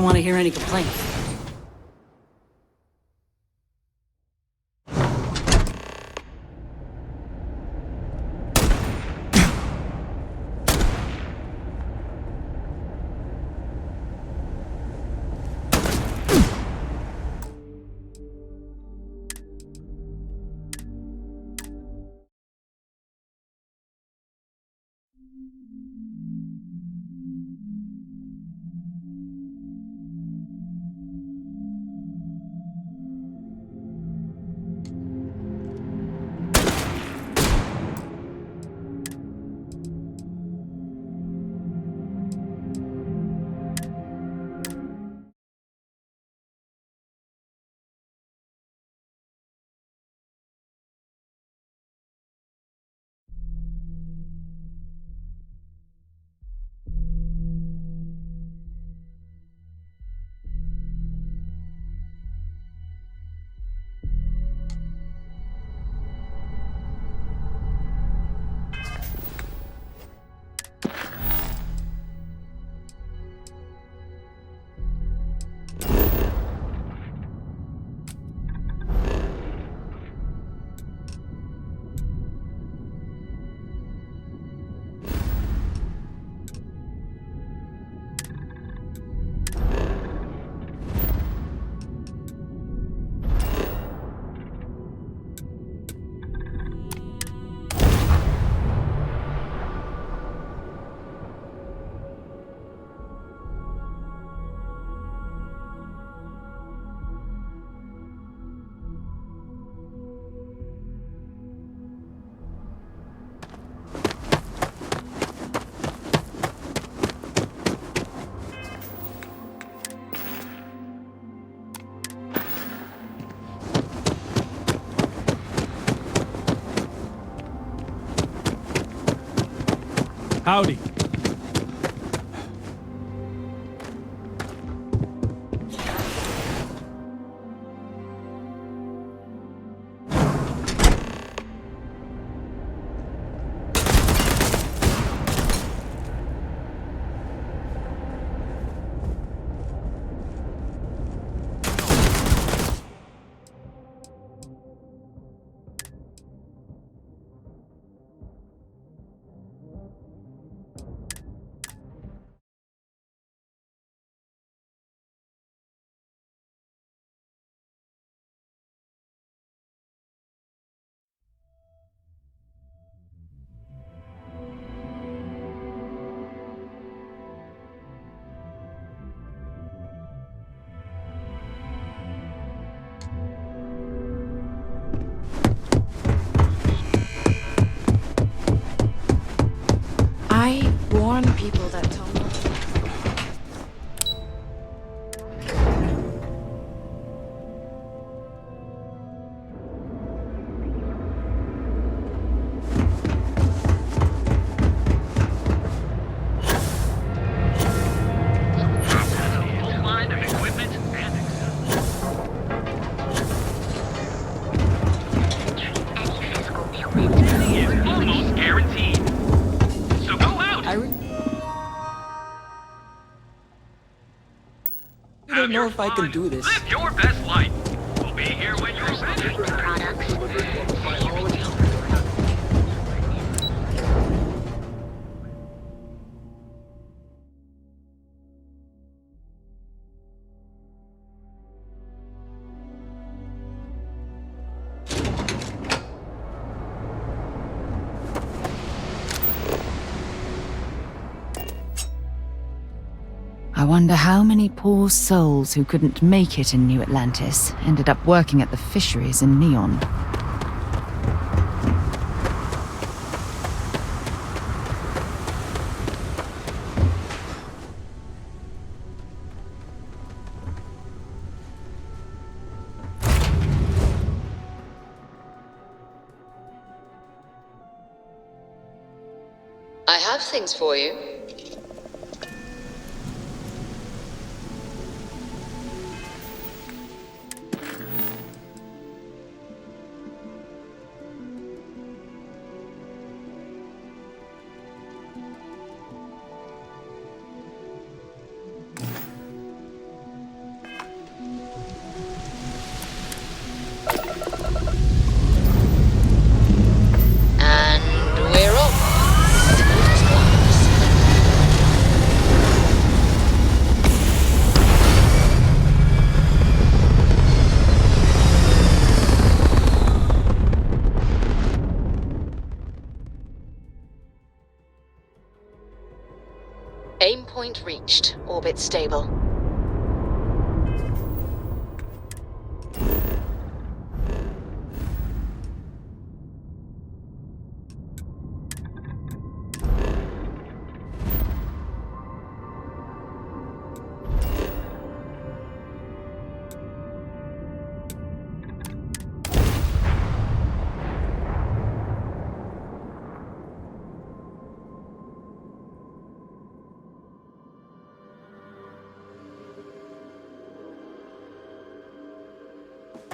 don't want to hear any complaints. Howdy. I warn people that tumble. I don't know if I can do this. Live your best life. We'll be here when you're ready. I wonder how many poor souls who couldn't make it in New Atlantis ended up working at the fisheries in Neon. I have things for you. Aim point reached. Orbit stable.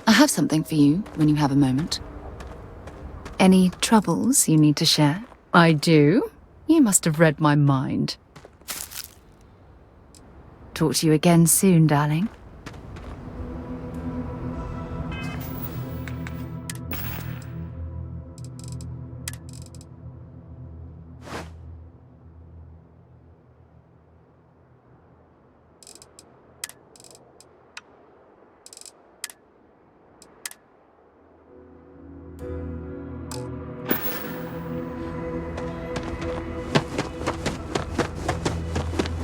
I have something for you when you have a moment. Any troubles you need to share? I do. You must have read my mind. Talk to you again soon, darling.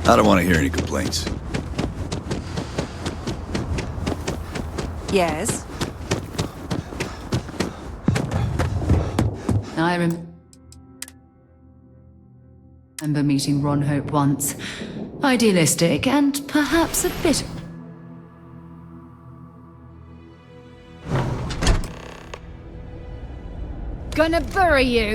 I don't want to hear any complaints. Yes? I remember meeting Ron Hope once. Idealistic and perhaps a bit... Gonna bury you!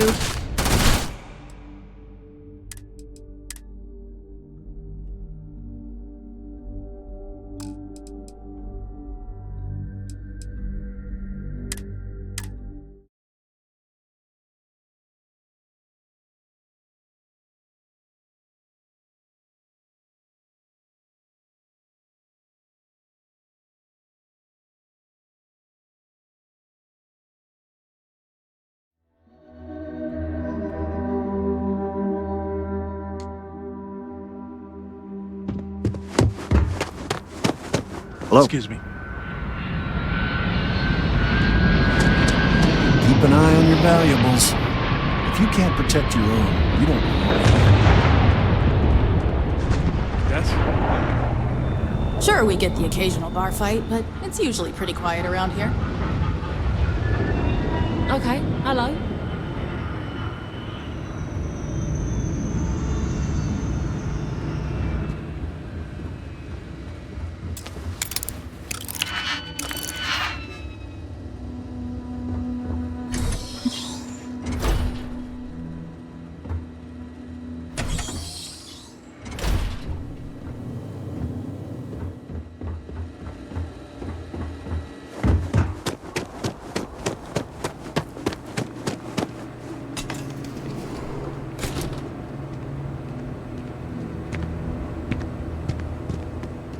Hello? Excuse me. Keep an eye on your valuables. If you can't protect your own, you don't belong. Yes? Sure, we get the occasional bar fight, but it's usually pretty quiet around here. Okay, hello.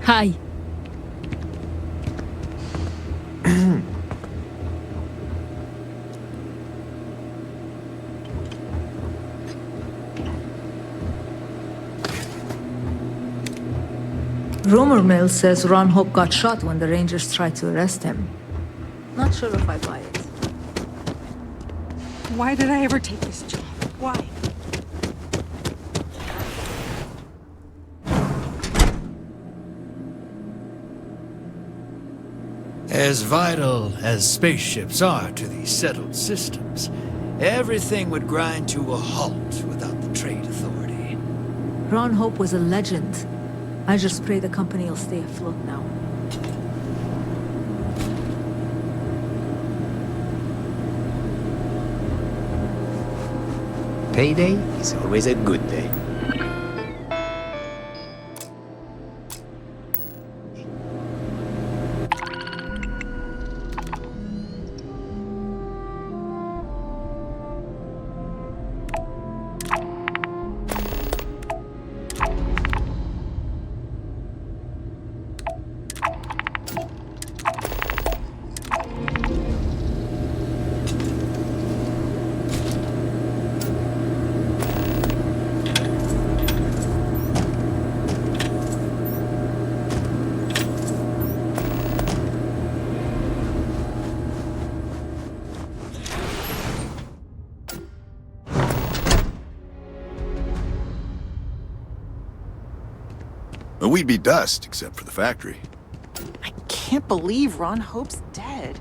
Hi. Rumor mill says Ron Hope got shot when the Rangers tried to arrest him. Not sure if I buy it. Why did I ever take this job? Why? As vital as spaceships are to these settled systems, everything would grind to a halt without the trade authority. Ron Hope was a legend. I just pray the company will stay afloat now. Payday is always a good day. But we'd be dust, except for the factory. I can't believe Ron Hope's dead.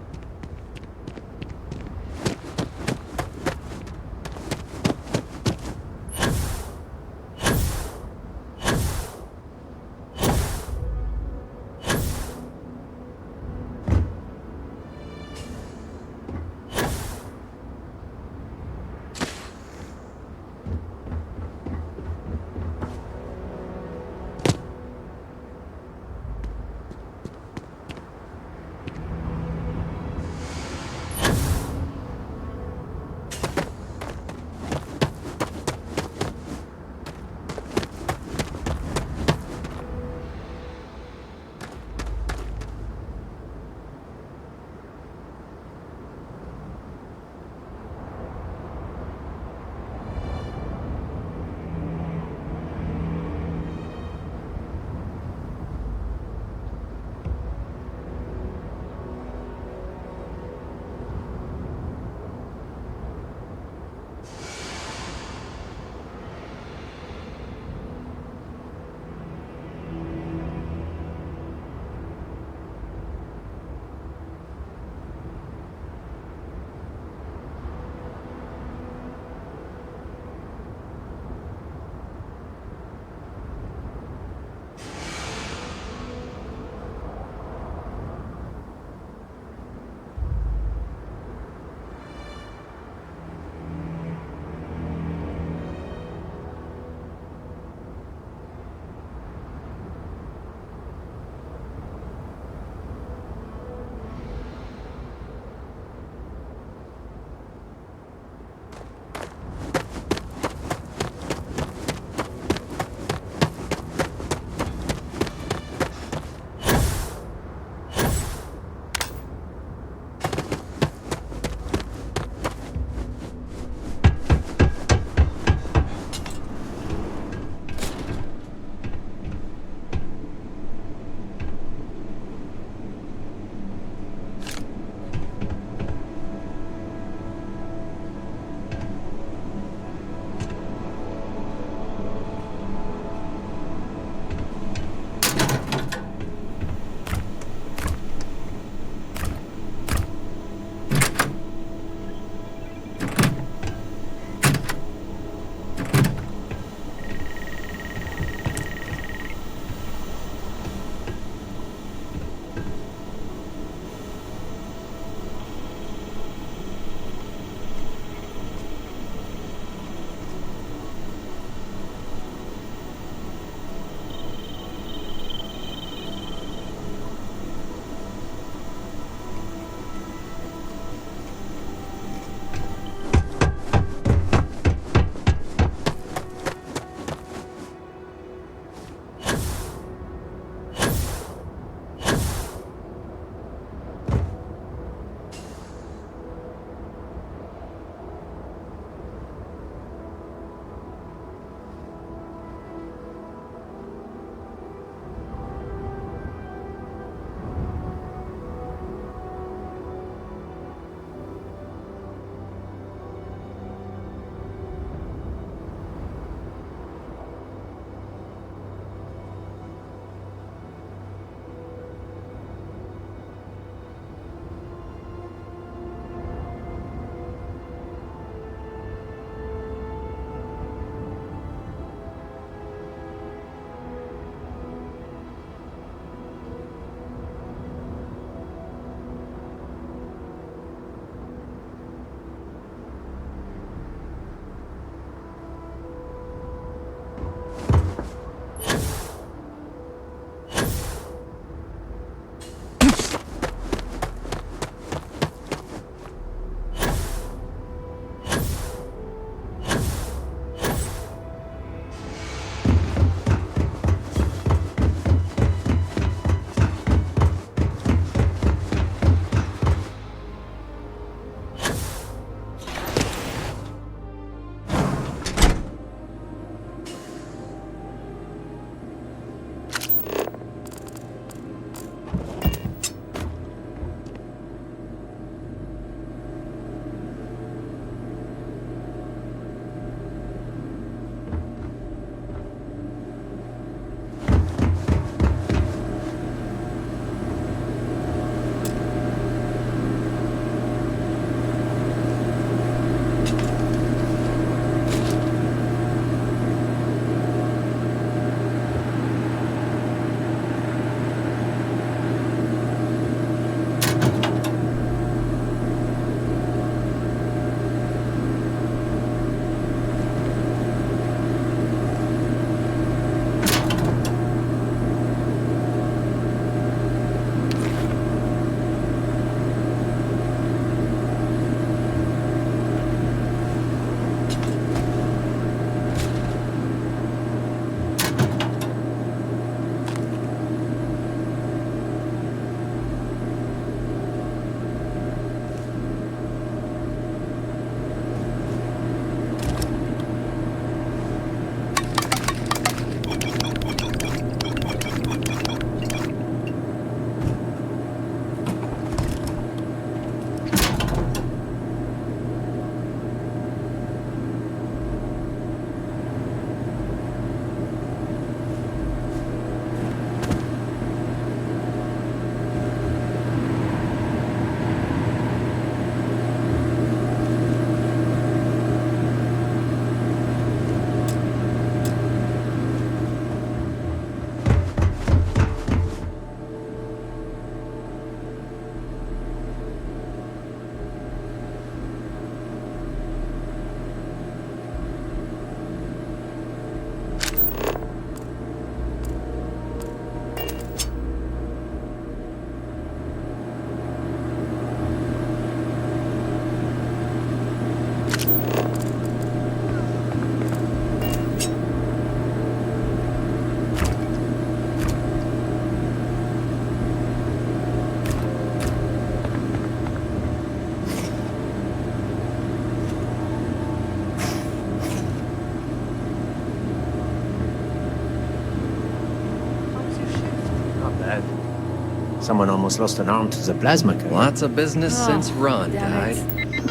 Someone almost lost an arm to the plasma cutter. Lots of business since Ron damn died. it.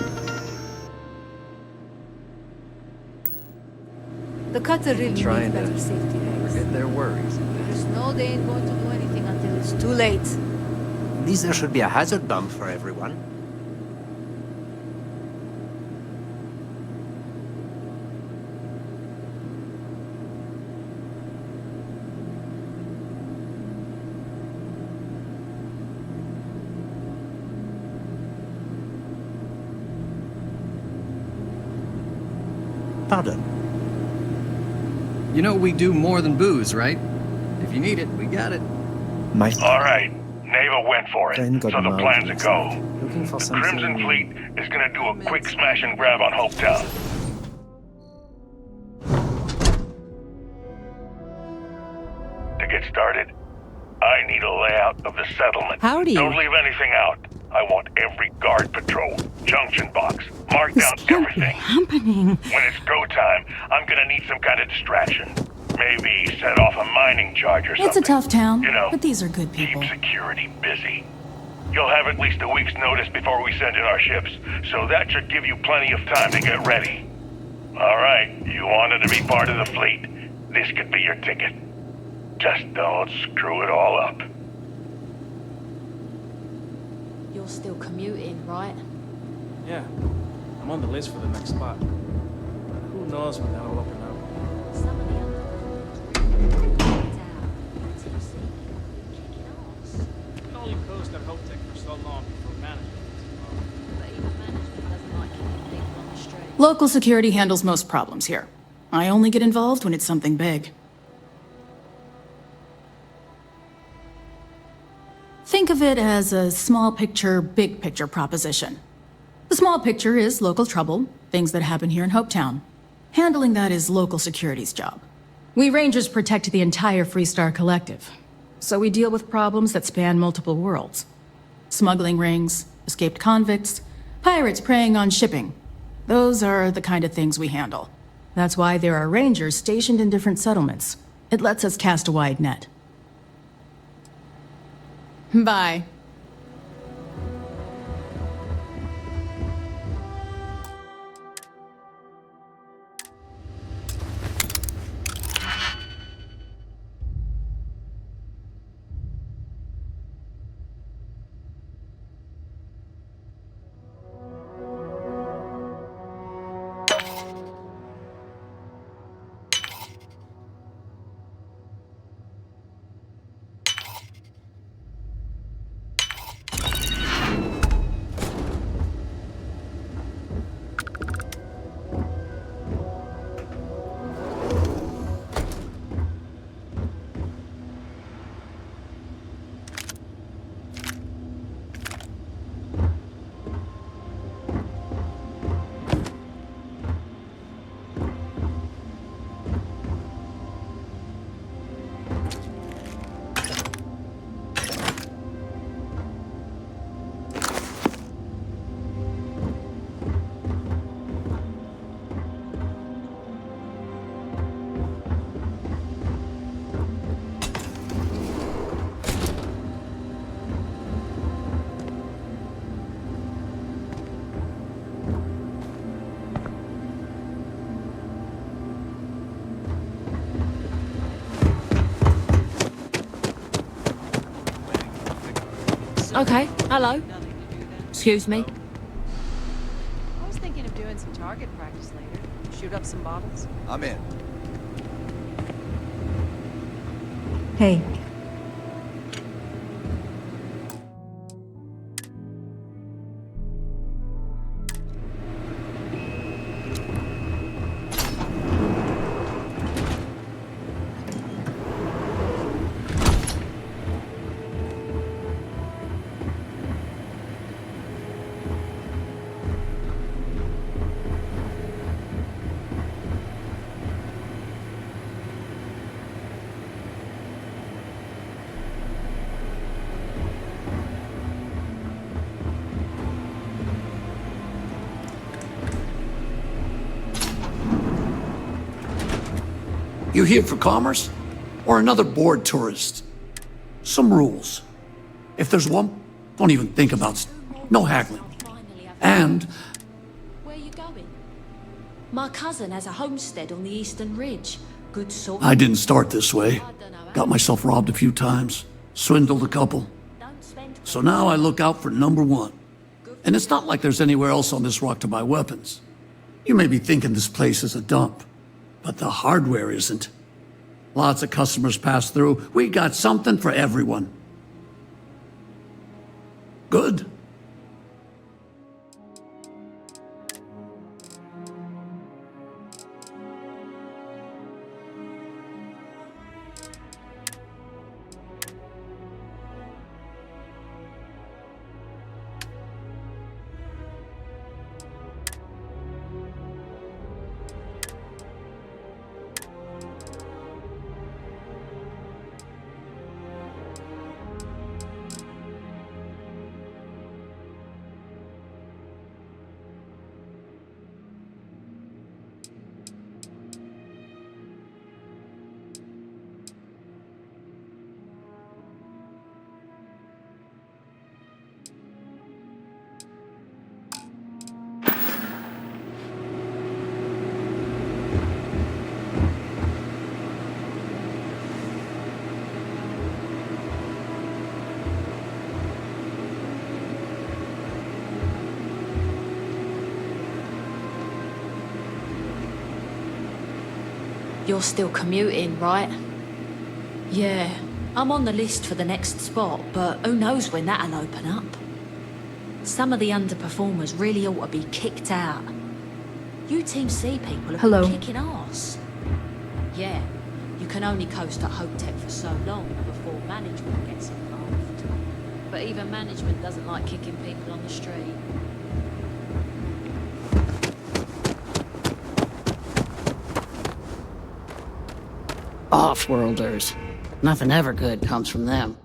The cutter really needs Trying to better safety rings. forget their worries. There's no they ain't going to do anything until it's too late. At least there should be a hazard bump for everyone. Pardon? You know we do more than booze, right? If you need it, we got it. My All right, Neva went for it. friend So got the miles plan's a last go. night. Looking for The something. Crimson Fleet is gonna do a quick smash and grab on Hopetown. To get started, I need a layout of the settlement. Howdy. Don't leave anything out. I want every guard patrol, junction box, mark This down can't be everything. happening. When it's go time, I'm gonna need some kind of distraction. Maybe set off a mining charge or something. It's a tough town, You know, but these are good people. keep security busy. You'll have at least a week's notice before we send in our ships, so that should give you plenty of time to get ready. All right, you wanted to be part of the fleet. This could be your ticket. Just don't screw it all up. You're still commuting, right? Yeah, I'm on the list for the next spot. Who knows when that'll open up? Some of the underground until you see kicking ass. You can only coast at Hoptech for so long before management. But even management doesn't like keeping people on the street. Local security handles most problems here. I only get involved when it's something big. Think of it as a small picture, big picture proposition. The small picture is local trouble, things that happen here in Hopetown. Handling that is local security's job. We Rangers protect the entire Freestar Collective, so we deal with problems that span multiple worlds. Smuggling rings, escaped convicts, pirates preying on shipping. Those are the kind of things we handle. That's why there are Rangers stationed in different settlements. It lets us cast a wide net. Bye. Okay, hello. Excuse me. I was thinking of doing some target practice later. Shoot up some bottles. I'm in. Hey, You here for commerce? Or another bored tourist? Some rules. If there's one, don't even think about no haggling. And Where you going? My cousin has a homestead on the Eastern Ridge. Good sort. I didn't start this way. Got myself robbed a few times, swindled a couple. So now I look out for number one. And it's not like there's anywhere else on this rock to buy weapons. You may be thinking this place is a dump, but the hardware isn't. Lots of customers pass through. We got something for everyone. Good. You're still commuting, right? Yeah, I'm on the list for the next spot, but who knows when that'll open up. Some of the underperformers really ought to be kicked out. You Team C people have Hello. been kicking arse. Yeah, you can only coast at Hope Tech for so long before management gets involved. But even management doesn't like kicking people on the street. Off-worlders. Nothing ever good comes from them.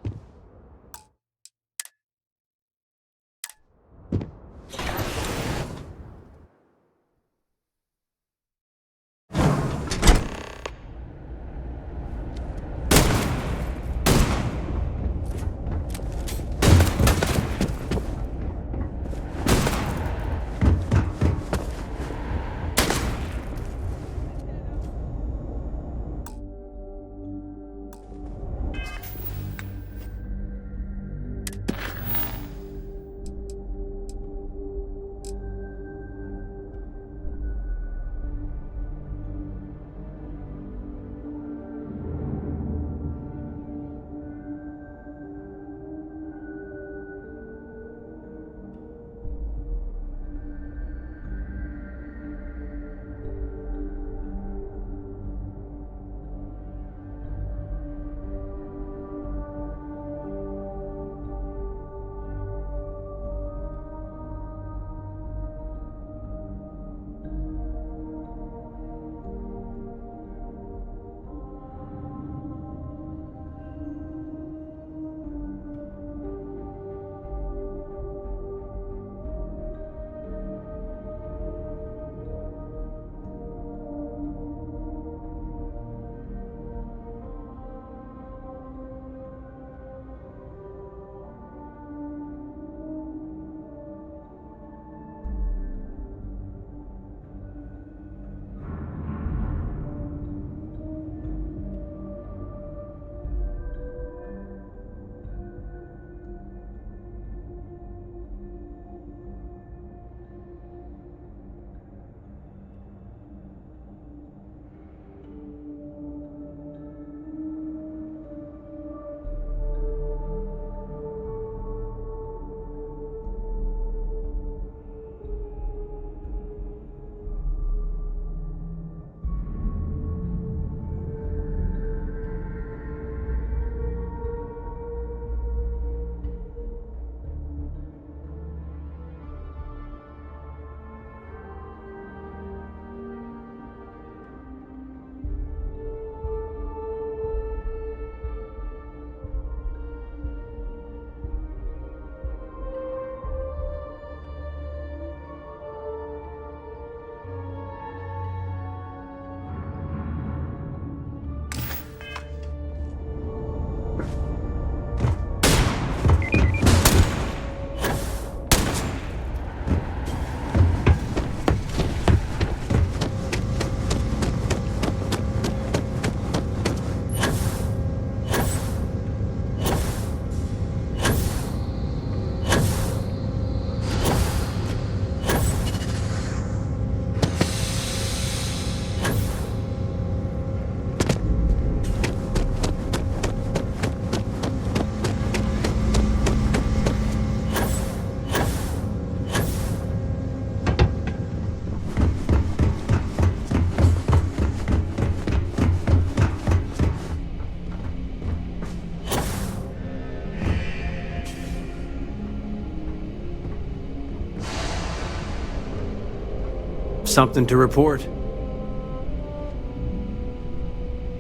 something to report.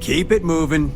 Keep it moving.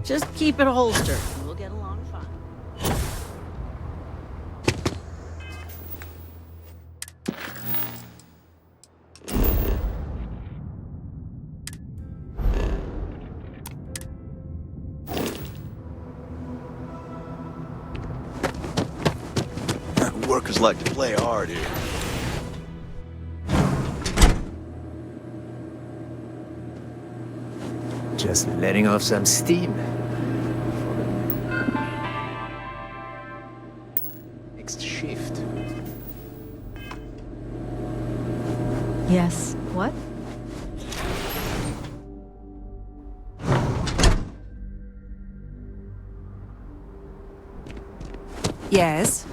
Just keep it holstered, and we'll get along fine. Workers like to play hard here. Just letting off some steam. Next shift. Yes. What? Yes.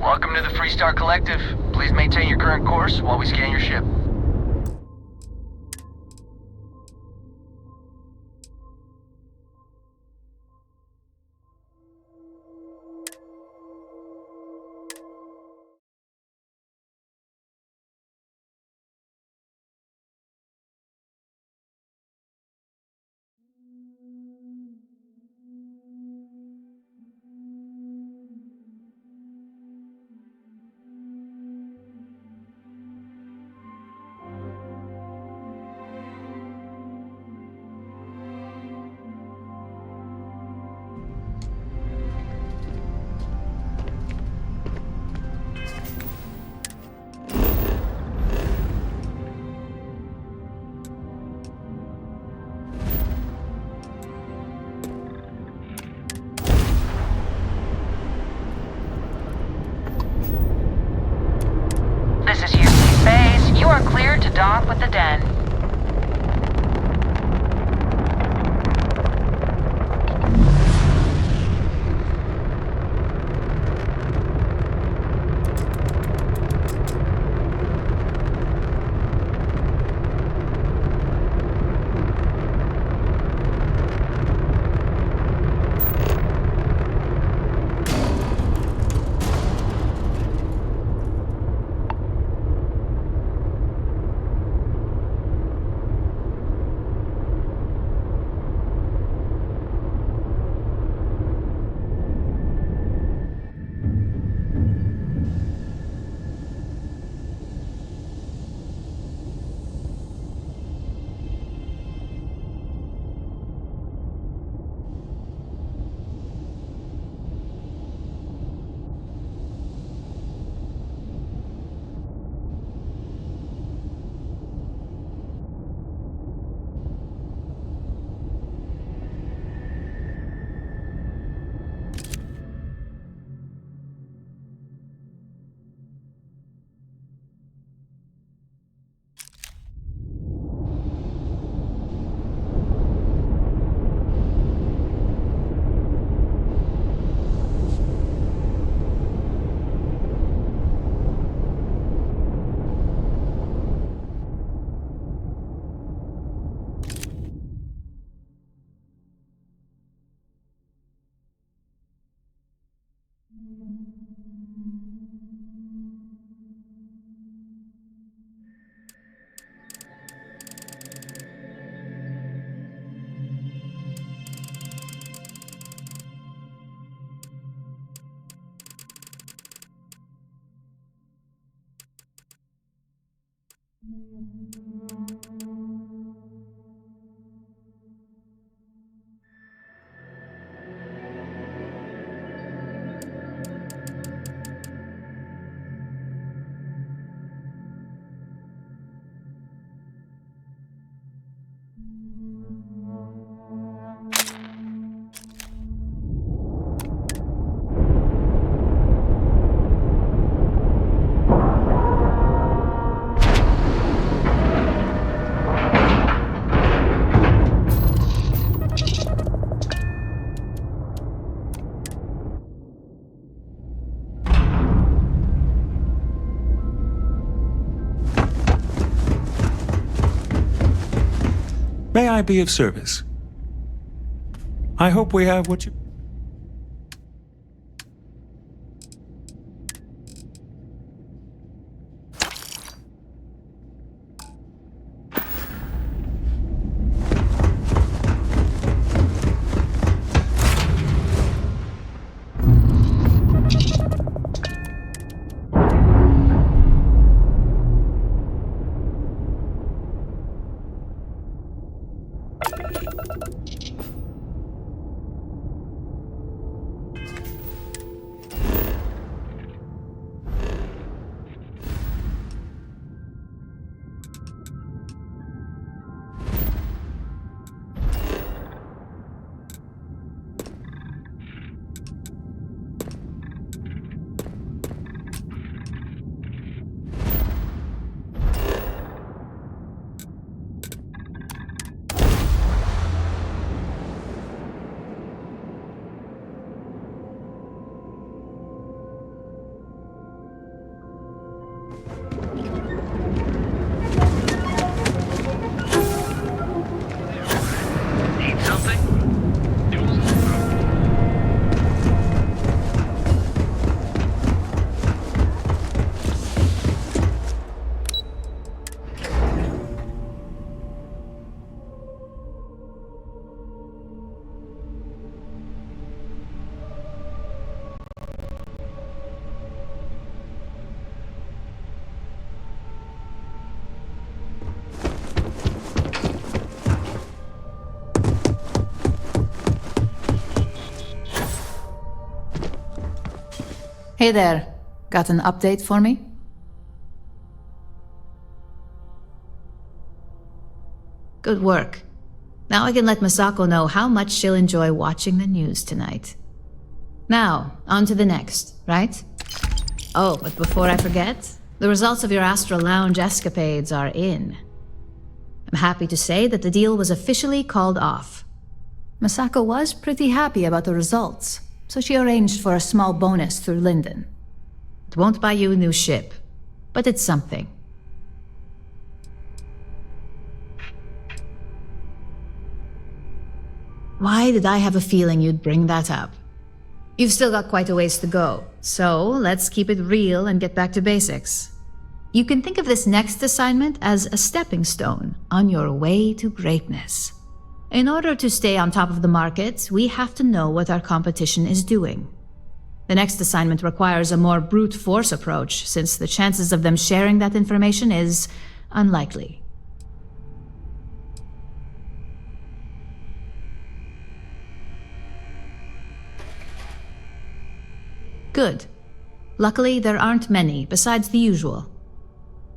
Welcome to the Freestar Collective. Please maintain your current course while we scan your ship. This is UC Space. You are cleared to dock with the Den. May I be of service? I hope we have what you... Hey there. Got an update for me? Good work. Now I can let Masako know how much she'll enjoy watching the news tonight. Now, on to the next, right? Oh, but before I forget, the results of your Astral Lounge escapades are in. I'm happy to say that the deal was officially called off. Masako was pretty happy about the results, so she arranged for a small bonus through Linden. It won't buy you a new ship, but it's something. Why did I have a feeling you'd bring that up? You've still got quite a ways to go, so let's keep it real and get back to basics. You can think of this next assignment as a stepping stone on your way to greatness. In order to stay on top of the market, we have to know what our competition is doing. The next assignment requires a more brute force approach, since the chances of them sharing that information is unlikely. Good. Luckily, there aren't many, besides the usual.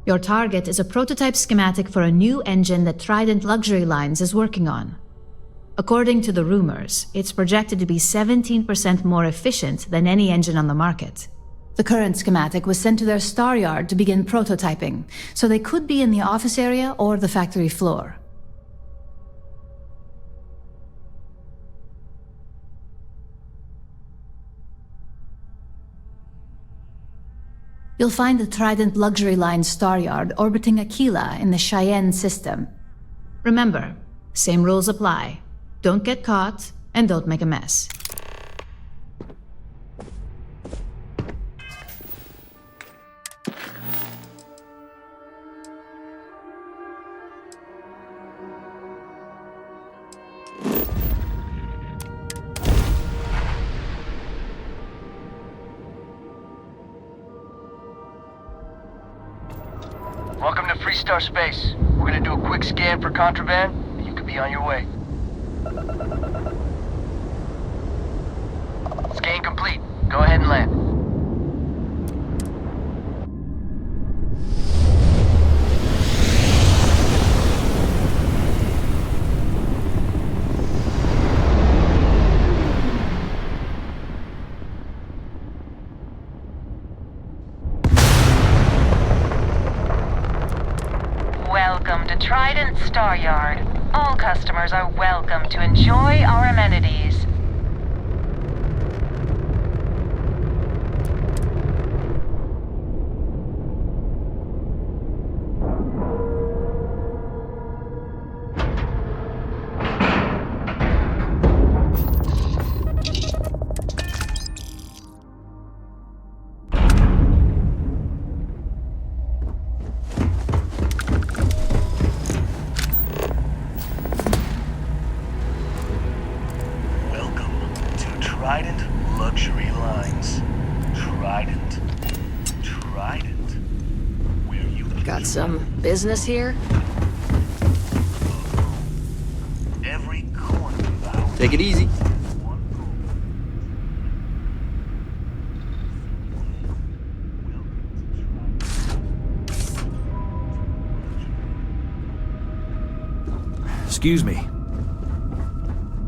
Your target is a prototype schematic for a new engine that Trident Luxury Lines is working on. According to the rumors, it's projected to be 17% more efficient than any engine on the market. The current schematic was sent to their star yard to begin prototyping, so they could be in the office area or the factory floor. You'll find the Trident Luxury Line star yard orbiting Aquila in the Cheyenne system. Remember, same rules apply. Don't get caught, and don't make a mess. Welcome to Freestar Space. We're gonna do a quick scan for contraband, and you could be on your way. Scan complete. Go ahead and land. Welcome to Trident Star Yard. All customers are welcome to enjoy our amenities. Trident Luxury Lines. Trident. Where you Got some business here? every corner of our Take it easy. Excuse me.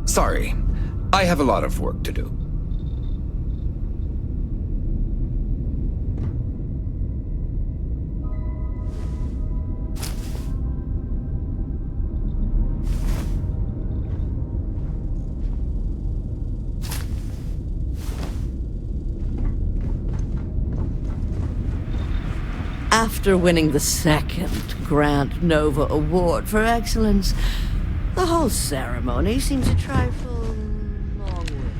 Sorry. I have a lot of work to do. After winning the second Grant Nova Award for Excellence, the whole ceremony seems a trifle long-winded.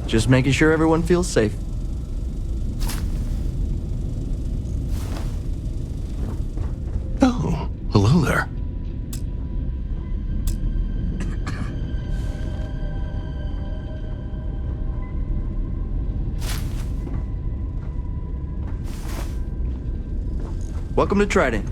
Just making sure everyone feels safe. Oh, hello there. Welcome to Trident.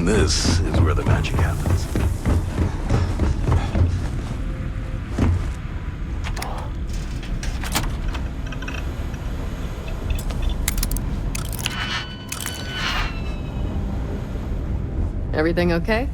This is where the magic happens. Everything okay?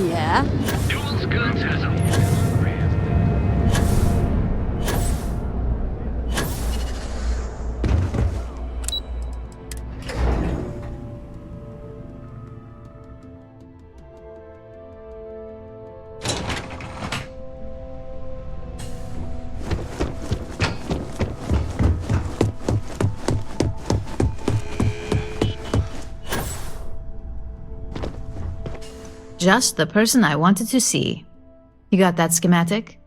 Yeah? Duel's guns has a Just the person I wanted to see. You got that schematic?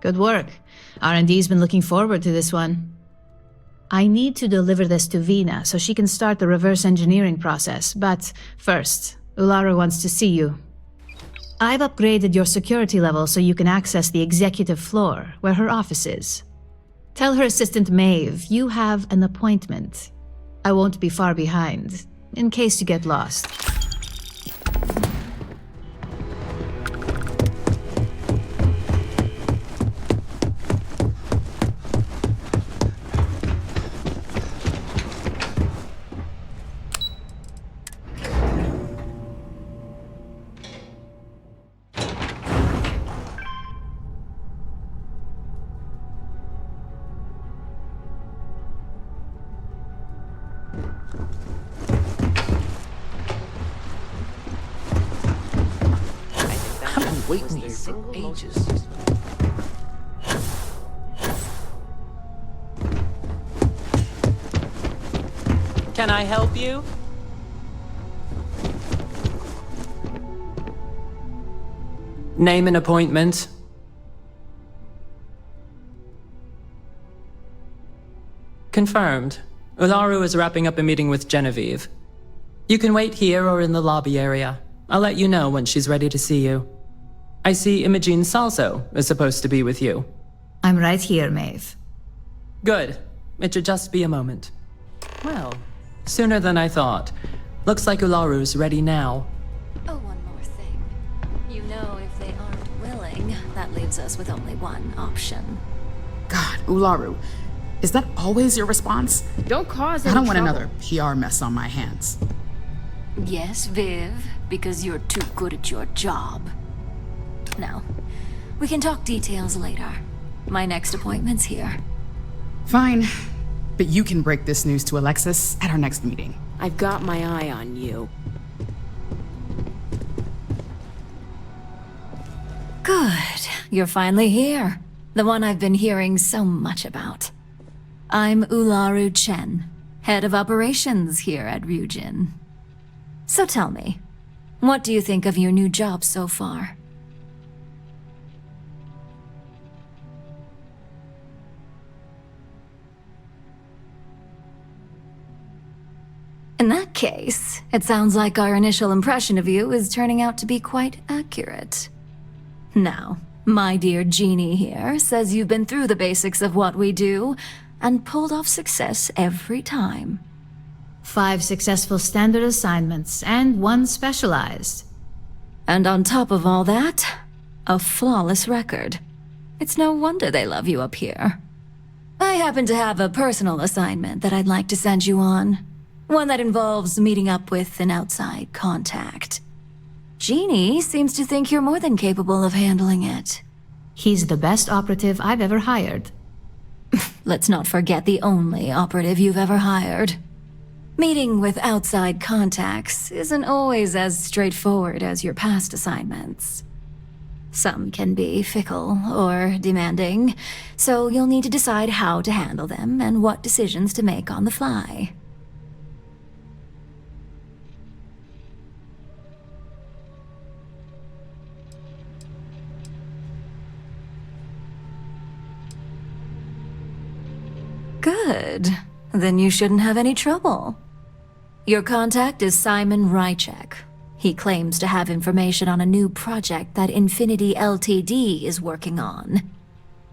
Good work. R&D's been looking forward to this one. I need to deliver this to Vina so she can start the reverse engineering process, but first, Ulara wants to see you. I've upgraded your security level so you can access the executive floor, where her office is. Tell her assistant Maeve you have an appointment. I won't be far behind, in case you get lost. waiting here for ages. Can I help you? Name an appointment. Confirmed. Ularu is wrapping up a meeting with Genevieve. You can wait here or in the lobby area. I'll let you know when she's ready to see you. I see Imogene Salso is supposed to be with you. I'm right here, Maeve. Good. It should just be a moment. Well, sooner than I thought. Looks like Ularu's ready now. Oh, one more thing. You know, if they aren't willing, that leaves us with only one option. God, Ularu. Is that always your response? Don't cause I any don't want trouble. another PR mess on my hands. Yes, Viv, because you're too good at your job. Now, we can talk details later. My next appointment's here. Fine. But you can break this news to Alexis at our next meeting. I've got my eye on you. Good. You're finally here. The one I've been hearing so much about. I'm Ularu Chen, head of operations here at Ryujin. So tell me, what do you think of your new job so far? In that case, it sounds like our initial impression of you is turning out to be quite accurate. Now, my dear Jeannie here says you've been through the basics of what we do and pulled off success every time. 5 successful standard assignments and 1 specialized. And on top of all that, a flawless record. It's no wonder they love you up here. I happen to have a personal assignment that I'd like to send you on. One that involves meeting up with an outside contact. Jeannie seems to think you're more than capable of handling it. He's the best operative I've ever hired. Let's not forget the only operative you've ever hired. Meeting with outside contacts isn't always as straightforward as your past assignments. Some can be fickle or demanding, so you'll need to decide how to handle them and what decisions to make on the fly. Good. Then you shouldn't have any trouble. Your contact is Simon Rychek. He claims to have information on a new project that Infinity Ltd is working on.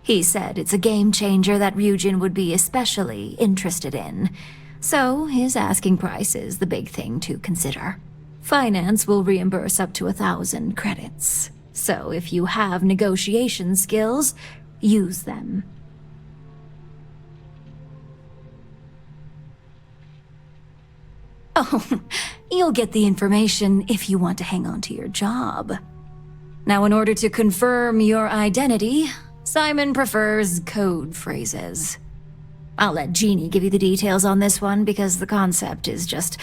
He said it's a game changer that Ryujin would be especially interested in. So his asking price is the big thing to consider. Finance will reimburse up to 1,000 credits. So if you have negotiation skills, use them. Oh, you'll get the information if you want to hang on to your job. Now, in order to confirm your identity, Simon prefers code phrases. I'll let Jeannie give you the details on this one because the concept is just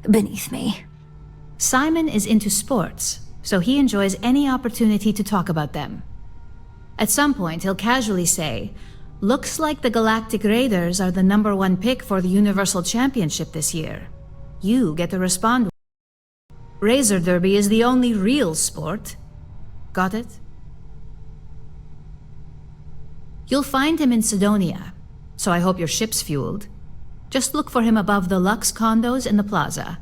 beneath me. Simon is into sports, so he enjoys any opportunity to talk about them. At some point, he'll casually say, "Looks like the Galactic Raiders are the #1 pick for the Universal Championship this year." You get to respond. Razor Derby is the only real sport. Got it? You'll find him in Sidonia, so I hope your ship's fueled. Just look for him above the Lux condos in the plaza.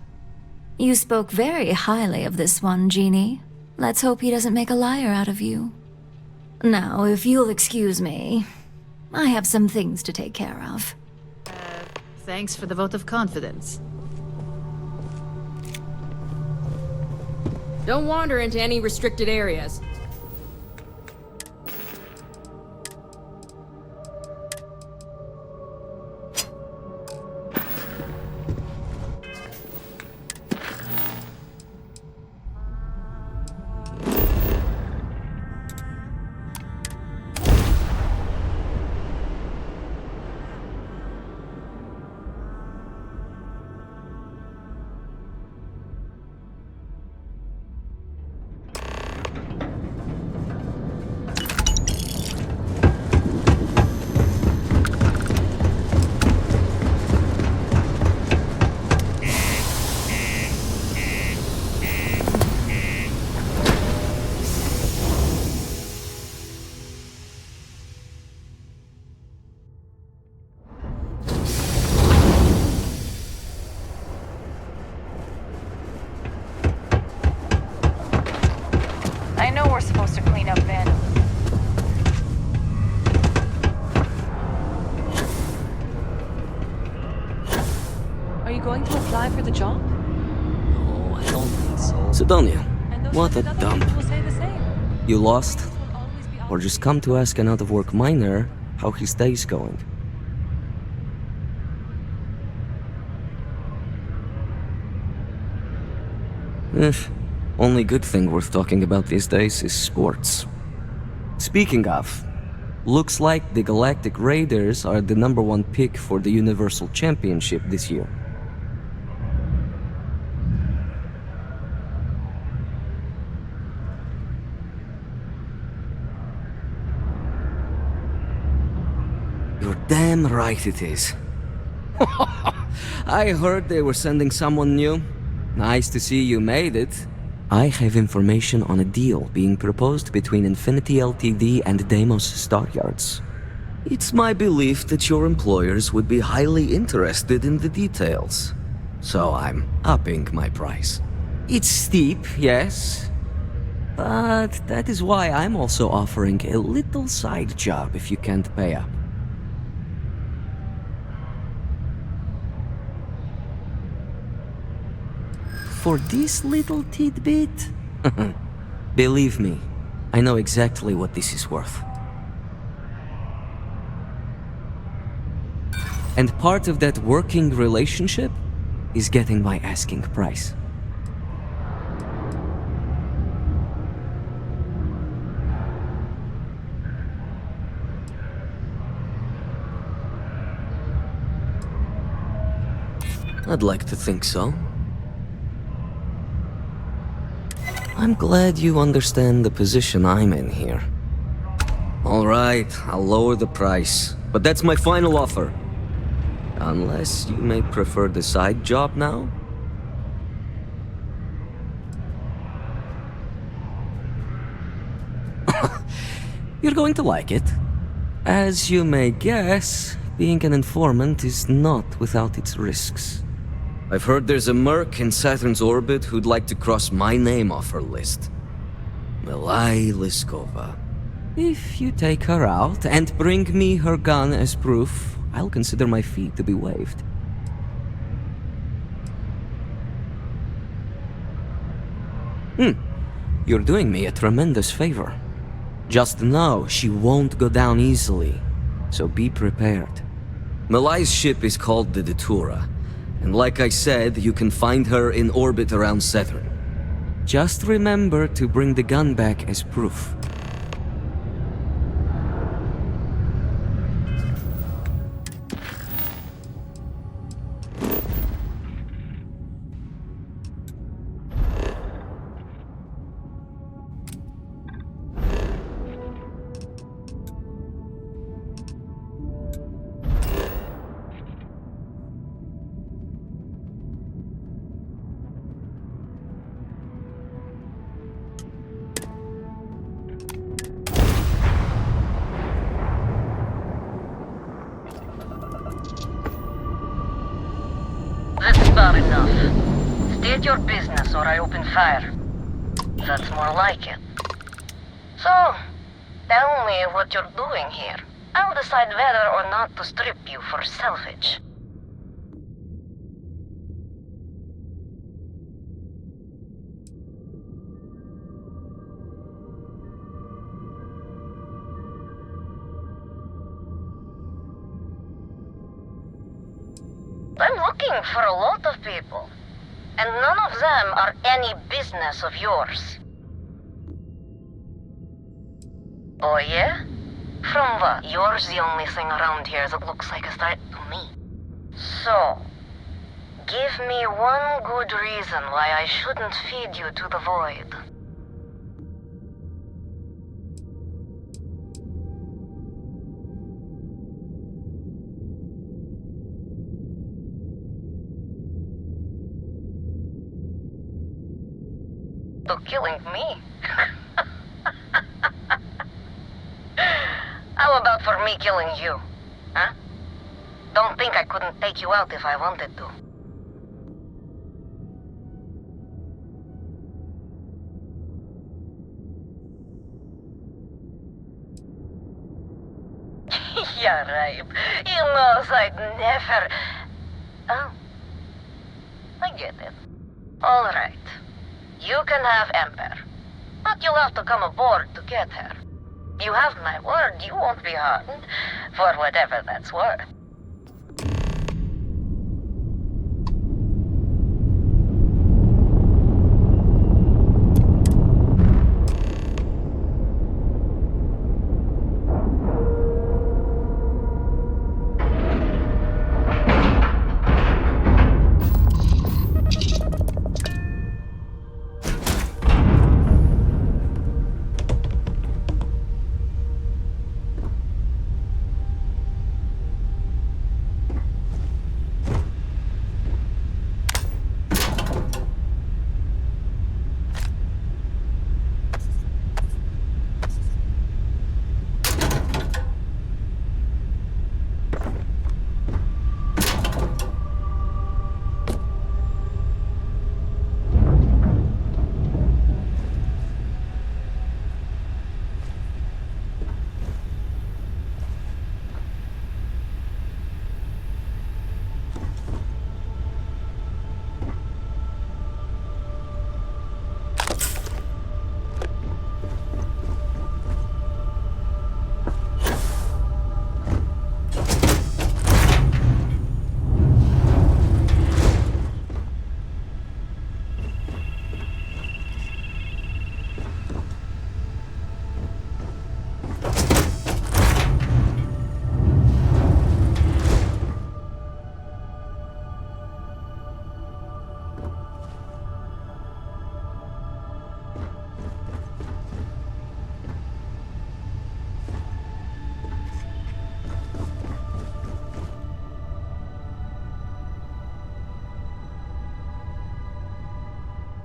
You spoke very highly of this one, Jeannie. Let's hope he doesn't make a liar out of you. Now, if you'll excuse me, I have some things to take care of. Thanks for the vote of confidence. Don't wander into any restricted areas. apply for the job? No, I don't think so. Sidonia, what a dump. Will say the same. You lost? Or just come to ask an out-of-work miner how his day's going? Only good thing worth talking about these days is sports. Speaking of, looks like the Galactic Raiders are the #1 pick for the Universal Championship this year. You're damn right it is. I heard they were sending someone new. Nice to see you made it. I have information on a deal being proposed between Infinity Ltd and Deimos Staryards. It's my belief that your employers would be highly interested in the details. So I'm upping my price. It's steep, yes. But that is why I'm also offering a little side job if you can't pay up. For this little tidbit? Believe me, I know exactly what this is worth. And part of that working relationship is getting my asking price. I'd like to think so. I'm glad you understand the position I'm in here. All right, I'll lower the price, but that's my final offer. Unless you may prefer the side job now? You're going to like it. As you may guess, being an informant is not without its risks. I've heard there's a merc in Saturn's orbit who'd like to cross my name off her list. Milai Liskova. If you take her out and bring me her gun as proof, I'll consider my fee to be waived. You're doing me a tremendous favor. Just know she won't go down easily, so be prepared. Milai's ship is called the Datura. And like I said, you can find her in orbit around Saturn. Just remember to bring the gun back as proof. That's far enough. State your business or I open fire. That's more like it. So, tell me what you're doing here. I'll decide whether or not to strip you for salvage. I'm looking for a lot of people, and none of them are any business of yours. Oh yeah? From what? You're the only thing around here that looks like a threat to me. So, give me one good reason why I shouldn't feed you to the void. To killing me? How about for me killing you? Huh? Don't think I couldn't take you out if I wanted to. Yeah, right. You know, I'd never... Oh. I get it. All right. You can have Ember. But you'll have to come aboard to get her. You have my word you won't be harmed, for whatever that's worth.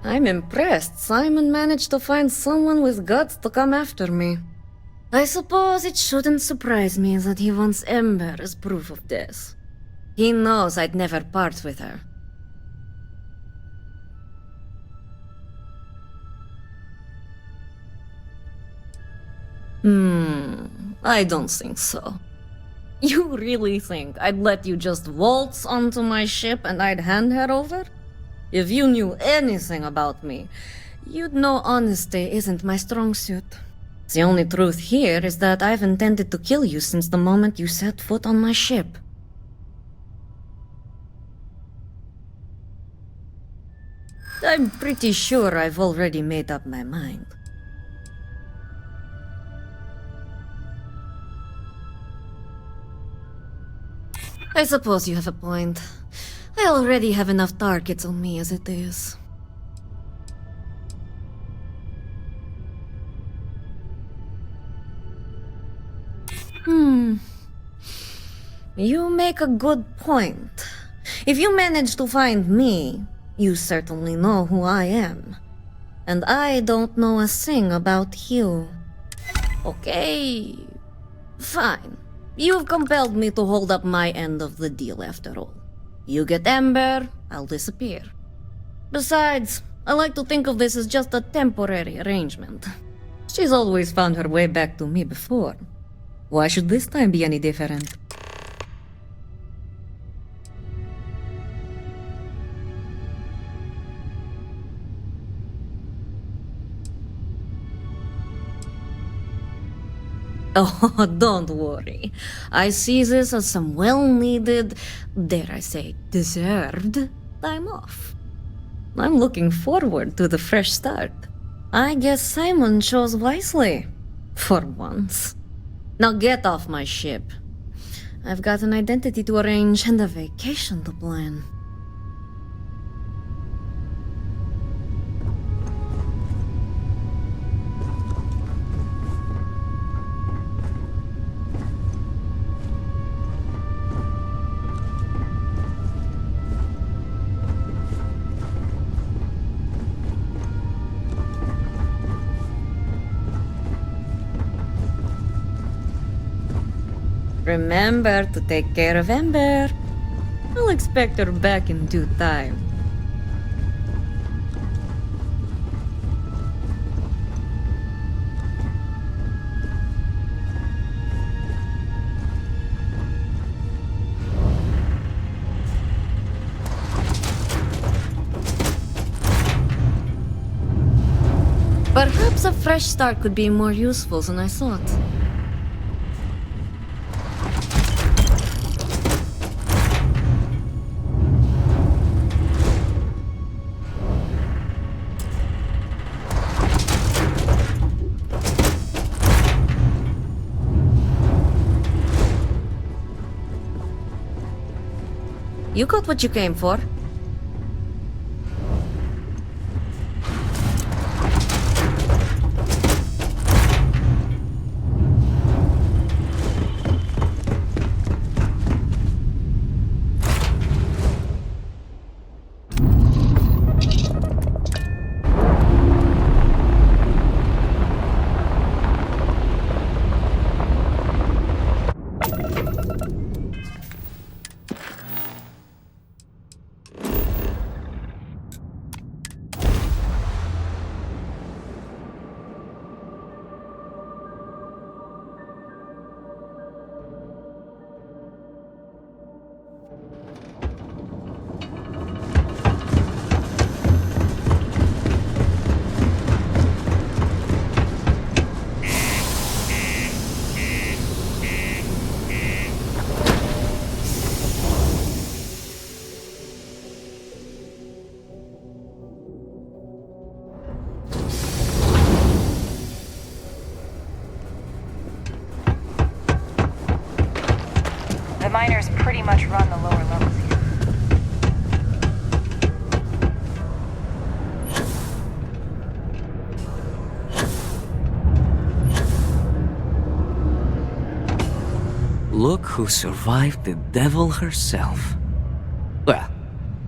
I'm impressed Simon managed to find someone with guts to come after me. I suppose it shouldn't surprise me that he wants Ember as proof of this. He knows I'd never part with her. I don't think so. You really think I'd let you just waltz onto my ship and I'd hand her over? If you knew anything about me, you'd know honesty isn't my strong suit. The only truth here is that I've intended to kill you since the moment you set foot on my ship. I'm pretty sure I've already made up my mind. I suppose you have a point. I already have enough targets on me as it is. You make a good point. If you manage to find me, you certainly know who I am. And I don't know a thing about you. Okay, fine. You've compelled me to hold up my end of the deal after all. You get Ember, I'll disappear. Besides, I like to think of this as just a temporary arrangement. She's always found her way back to me before. Why should this time be any different? Oh, don't worry. I see this as some well-needed, dare I say, deserved time off. I'm looking forward to the fresh start. I guess Simon chose wisely. For once. Now get off my ship. I've got an identity to arrange and a vacation to plan. Remember to take care of Ember. I'll expect her back in due time. fresh start could be more useful than I thought. You got what you came for. The miners pretty much run the lower levels here. Look who survived the devil herself. Well,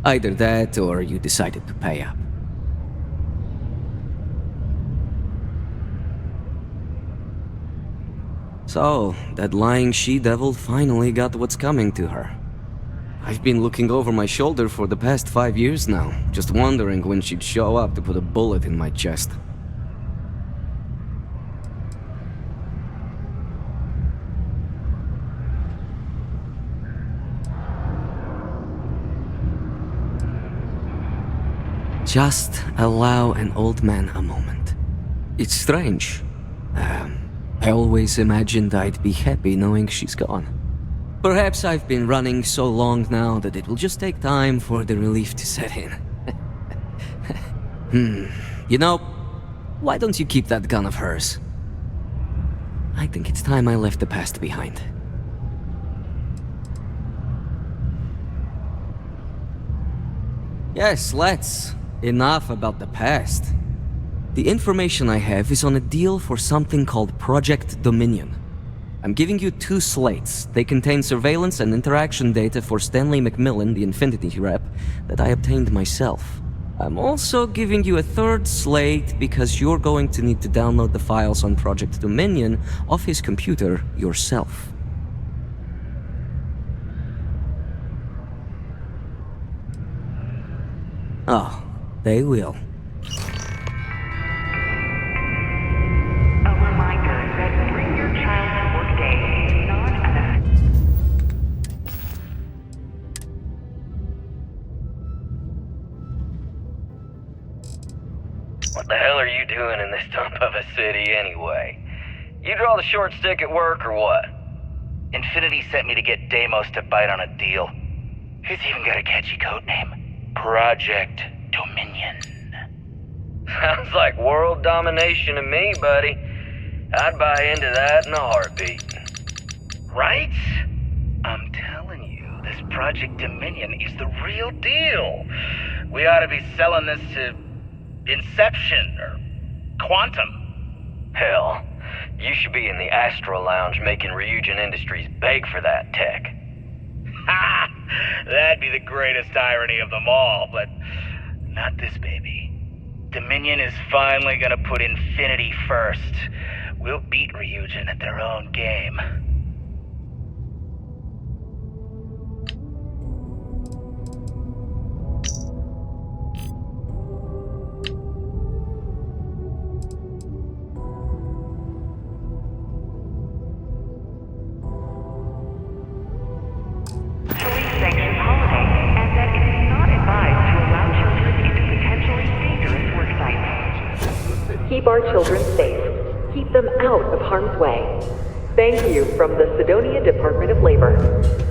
either that or you decided to pay up. So, that lying she-devil finally got what's coming to her. I've been looking over my shoulder for the past 5 years now, just wondering when she'd show up to put a bullet in my chest. Just allow an old man a moment. It's strange. I always imagined I'd be happy knowing she's gone. Perhaps I've been running so long now that it will just take time for the relief to set in. You know, why don't you keep that gun of hers? I think it's time I left the past behind. Yes, let's. Enough about the past. The information I have is on a deal for something called Project Dominion. I'm giving you 2 slates. They contain surveillance and interaction data for Stanley McMillan, the Infinity rep, that I obtained myself. I'm also giving you a 3rd slate because you're going to need to download the files on Project Dominion off his computer yourself. Oh, they will. What the hell are you doing in this dump of a city anyway? You draw the short stick at work or what? Infinity sent me to get Deimos to bite on a deal. He's even got a catchy code name. Project Dominion. Sounds like world domination to me, buddy. I'd buy into that in a heartbeat. Right? I'm telling you, this Project Dominion is the real deal. We ought to be selling this to Inception or Quantum. Hell, you should be in the Astro Lounge making Ryujin Industries beg for that tech. Ha! That'd be the greatest irony of them all, but not this baby. Dominion is finally gonna put Infinity first. We'll beat Ryujin at their own game. Keep our children safe. Keep them out of harm's way. Thank you from the Sidonia Department of Labor.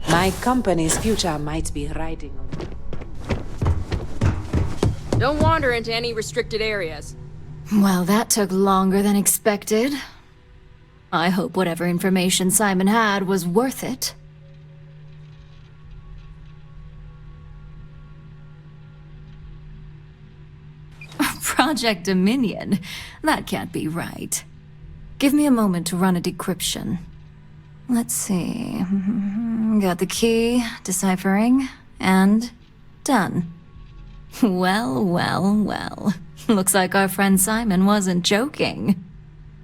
My company's future might be riding on it. Don't wander into any restricted areas. Well, that took longer than expected. I hope whatever information Simon had was worth it. Project Dominion? That can't be right. Give me a moment to run a decryption. Let's see. Got the key, deciphering, and done. Well, well, well. Looks like our friend Simon wasn't joking.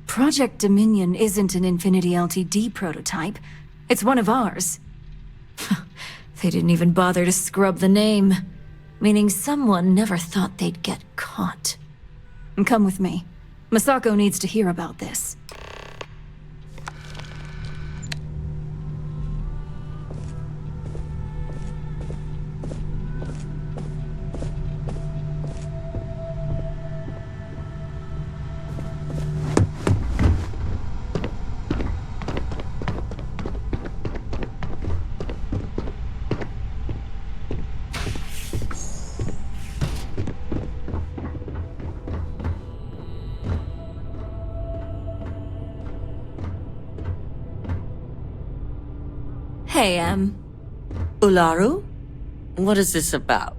Project Dominion isn't an Infinity LTD prototype. It's one of ours. They didn't even bother to scrub the name, meaning someone never thought they'd get caught. Come with me. Masako needs to hear about this. Hey, Ularu? What is this about?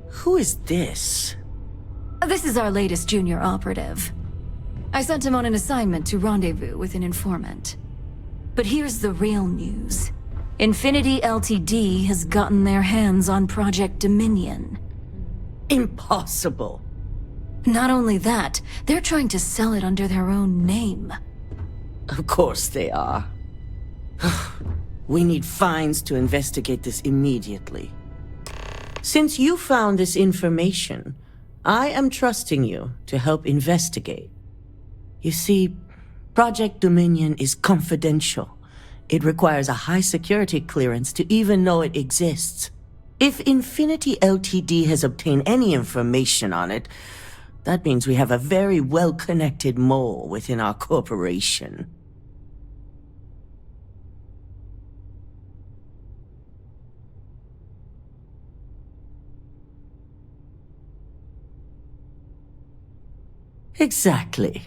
Who is this? This is our latest junior operative. I sent him on an assignment to rendezvous with an informant. But here's the real news. Infinity Ltd. has gotten their hands on Project Dominion. Impossible. Not only that, they're trying to sell it under their own name. Of course they are. We need Fines to investigate this immediately. Since you found this information, I am trusting you to help investigate. You see, Project Dominion is confidential. It requires a high security clearance to even know it exists. If Infinity Ltd. has obtained any information on it, that means we have a very well-connected mole within our corporation. Exactly.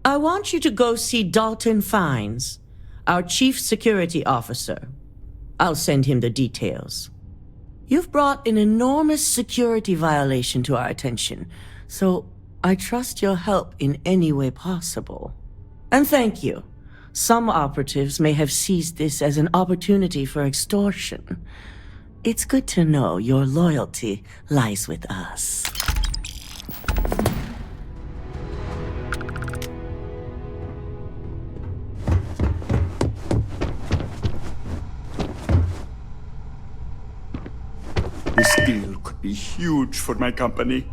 I want you to go see Dalton Fines, our Chief Security Officer. I'll send him the details. You've brought an enormous security violation to our attention, so I trust your help in any way possible. And thank you. Some operatives may have seized this as an opportunity for extortion. It's good to know your loyalty lies with us. This deal could be huge for my company.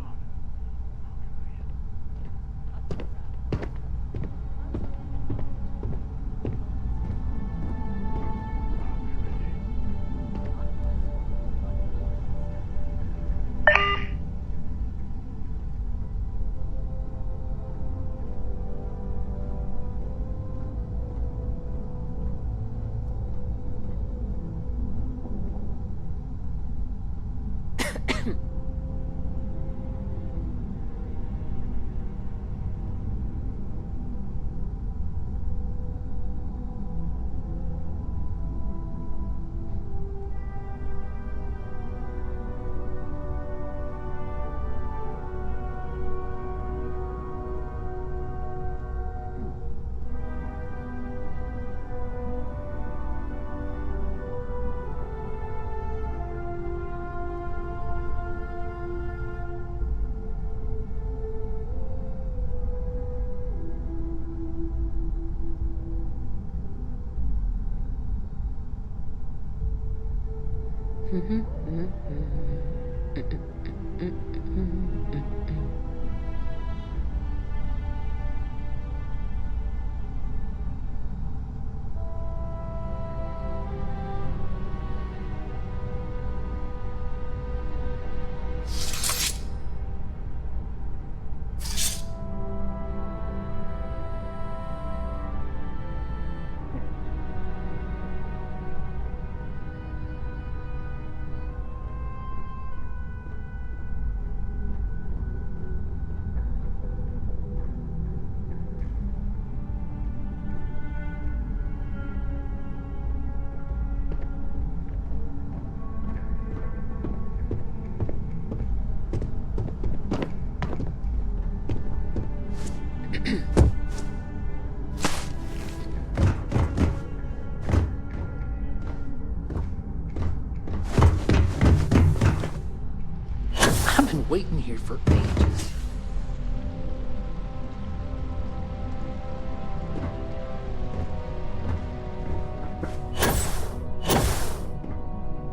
I've been waiting here for ages.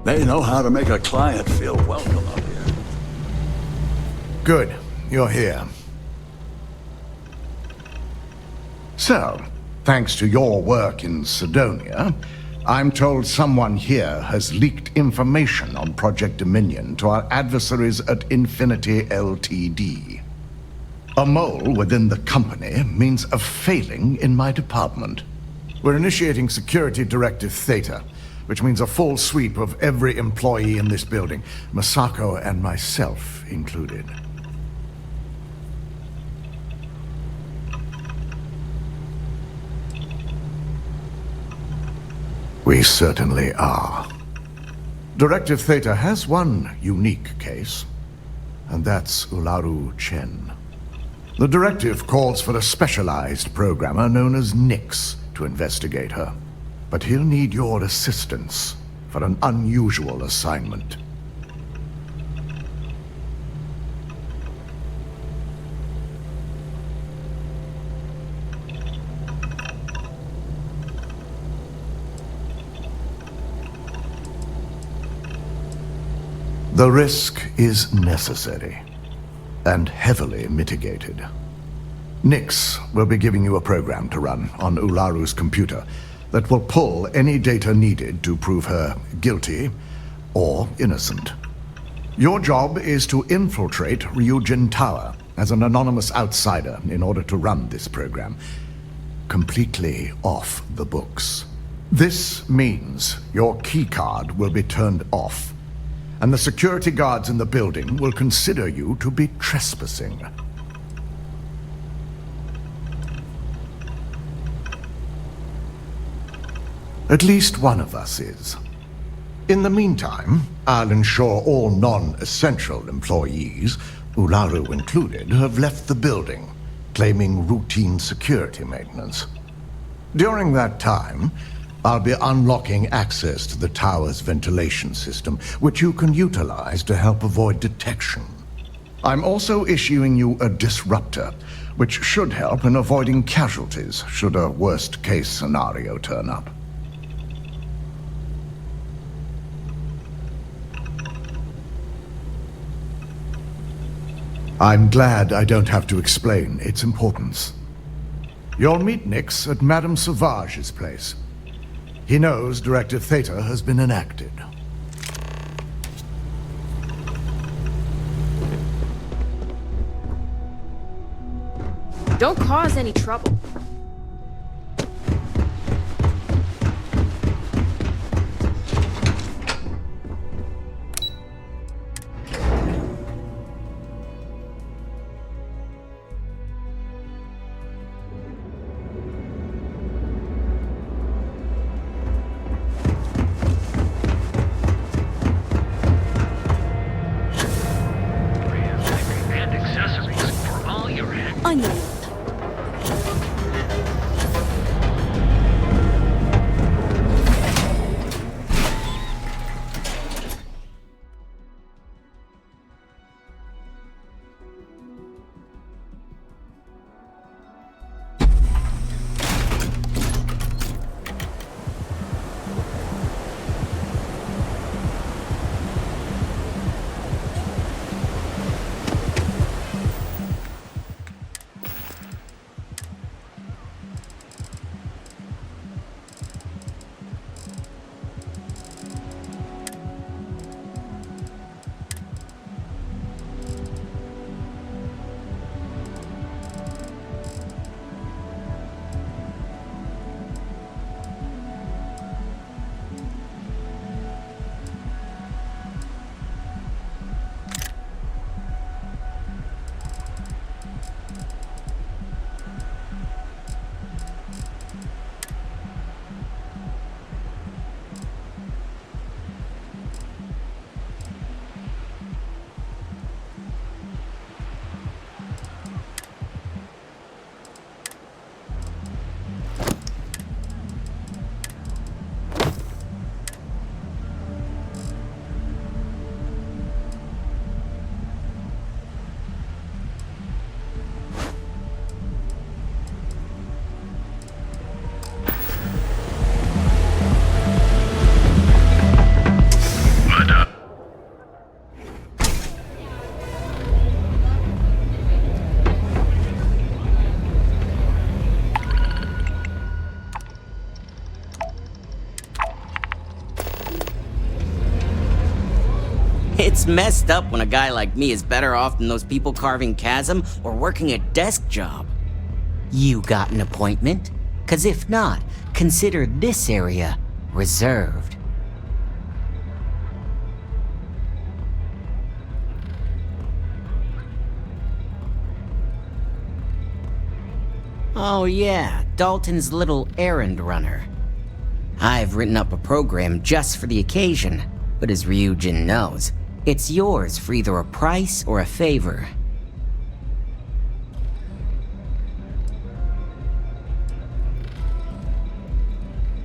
They know how to make a client feel welcome up here. Good, you're here. So, thanks to your work in Sidonia, I'm told someone here has leaked information on Project Dominion to our adversaries at Infinity Ltd. A mole within the company means a failing in my department. We're initiating Security Directive Theta, which means a full sweep of every employee in this building, Masako and myself included. We certainly are. Directive Theta has one unique case, and that's Ularu Chen. The directive calls for a specialized programmer known as Nix to investigate her. But he'll need your assistance for an unusual assignment. The risk is necessary and heavily mitigated. Nix will be giving you a program to run on Ularu's computer that will pull any data needed to prove her guilty or innocent. Your job is to infiltrate Ryujin Tower as an anonymous outsider in order to run this program completely off the books. This means your keycard will be turned off, and the security guards in the building will consider you to be trespassing. At least one of us is. In the meantime, I'll ensure all non-essential employees, Ularu included, have left the building, claiming routine security maintenance. During that time, I'll be unlocking access to the tower's ventilation system, which you can utilize to help avoid detection. I'm also issuing you a disruptor, which should help in avoiding casualties should a worst-case scenario turn up. I'm glad I don't have to explain its importance. You'll meet Nix at Madame Sauvage's place. He knows Directive Theta has been enacted. Don't cause any trouble. It's messed up when a guy like me is better off than those people carving chasm or working a desk job. You got an appointment? 'Cause if not, consider this area reserved. Oh yeah, Dalton's little errand runner. I've written up a program just for the occasion, but as Ryujin knows, it's yours for either a price or a favor.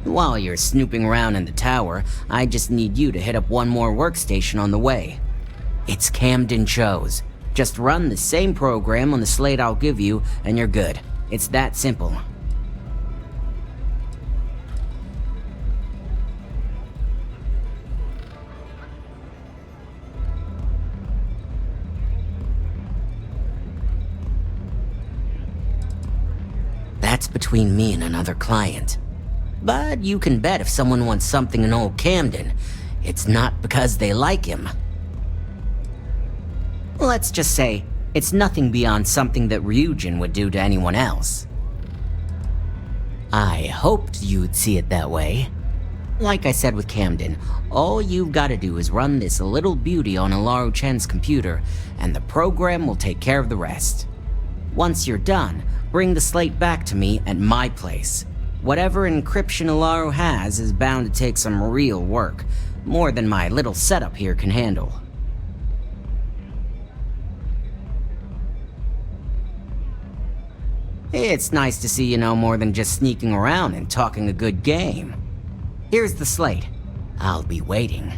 While you're snooping around in the tower, I just need you to hit up one more workstation on the way. It's Camden Cho's. Just run the same program on the slate I'll give you, and you're good. It's that simple. That's between me and another client. But you can bet if someone wants something in old Camden, it's not because they like him. Let's just say, it's nothing beyond something that Ryujin would do to anyone else. I hoped you'd see it that way. Like I said with Camden, all you've got to do is run this little beauty on Alaru Chen's computer, and the program will take care of the rest. Once you're done, bring the slate back to me at my place. Whatever encryption Alaru has is bound to take some real work, more than my little setup here can handle. It's nice to see you know more than just sneaking around and talking a good game. Here's the slate. I'll be waiting.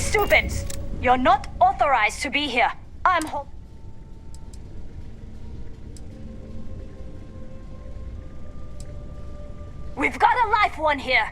stupids! You're not authorized to be here. I'm home. We've got a live one here.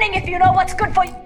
running if you know what's good for you.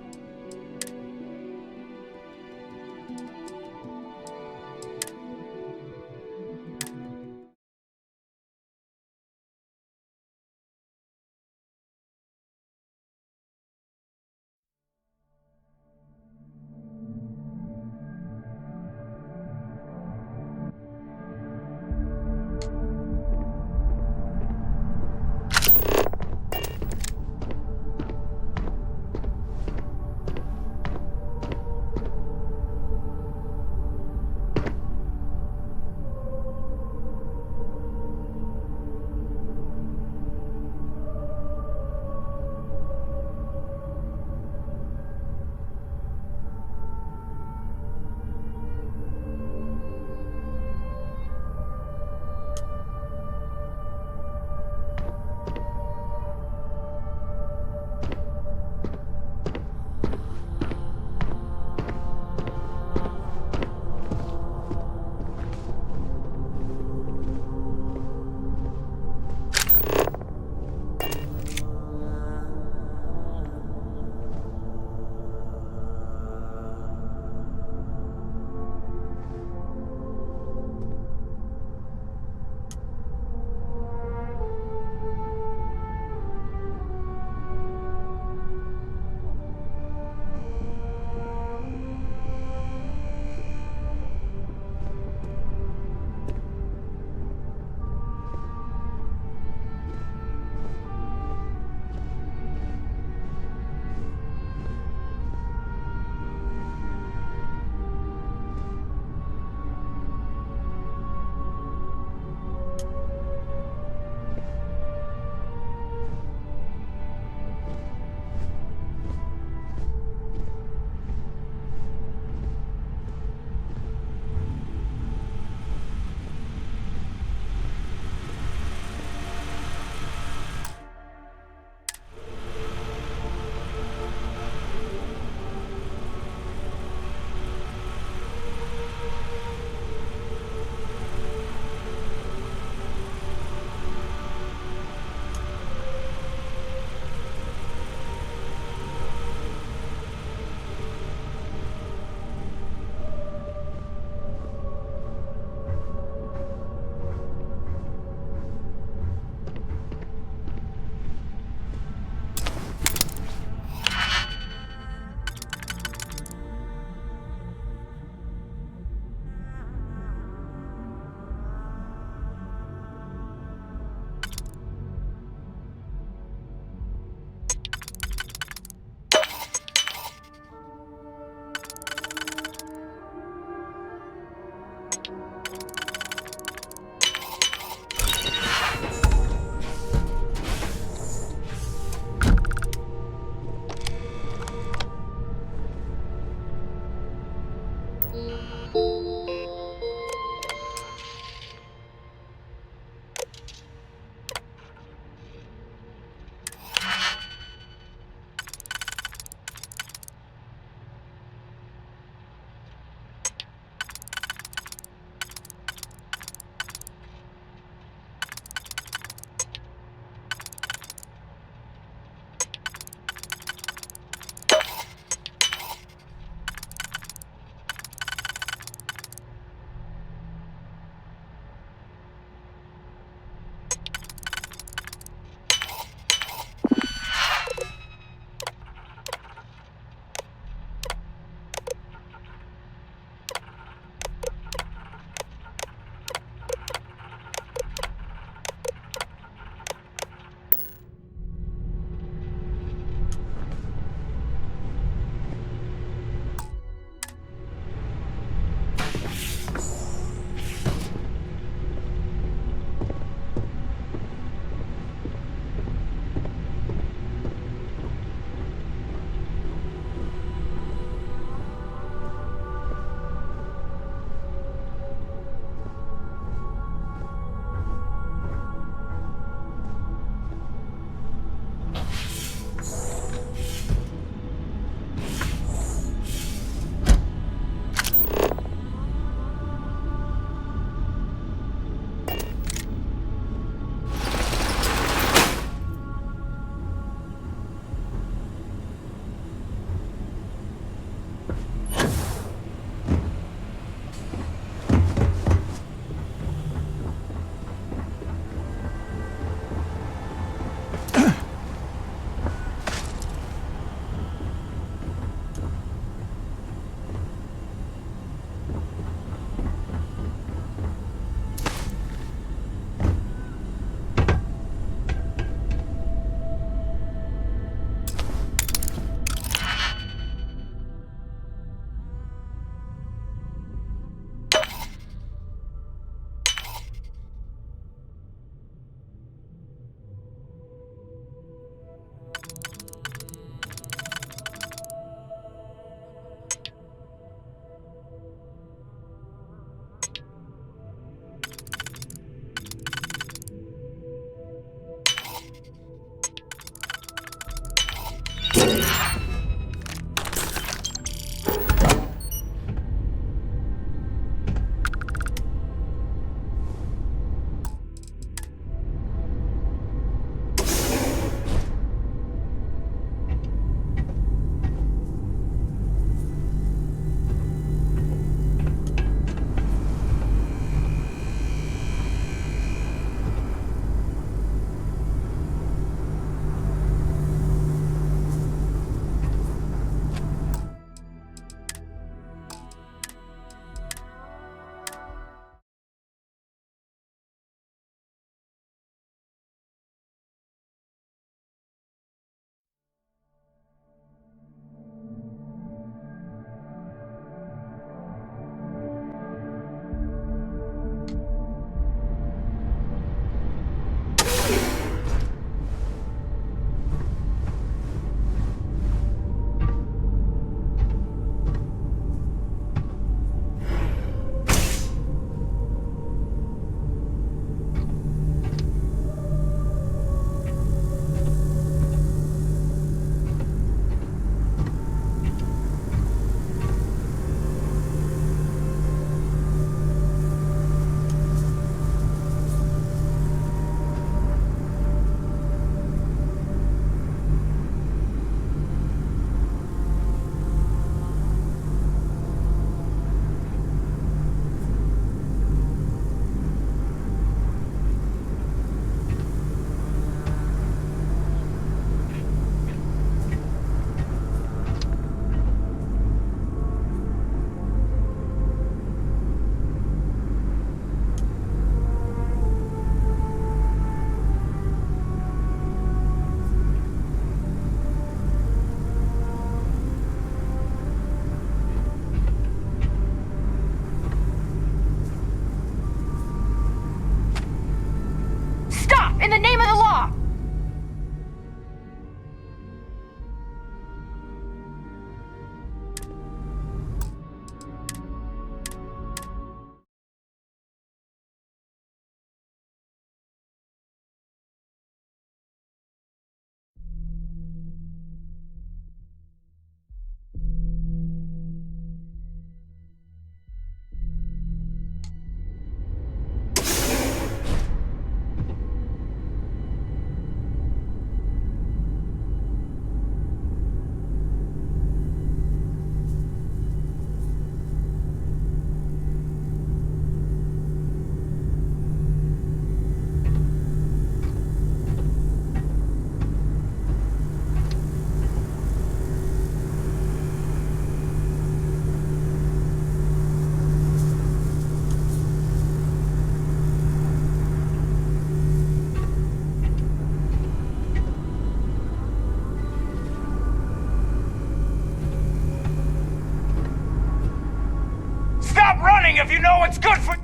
running if you know what's good for...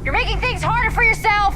You're making things harder for yourself!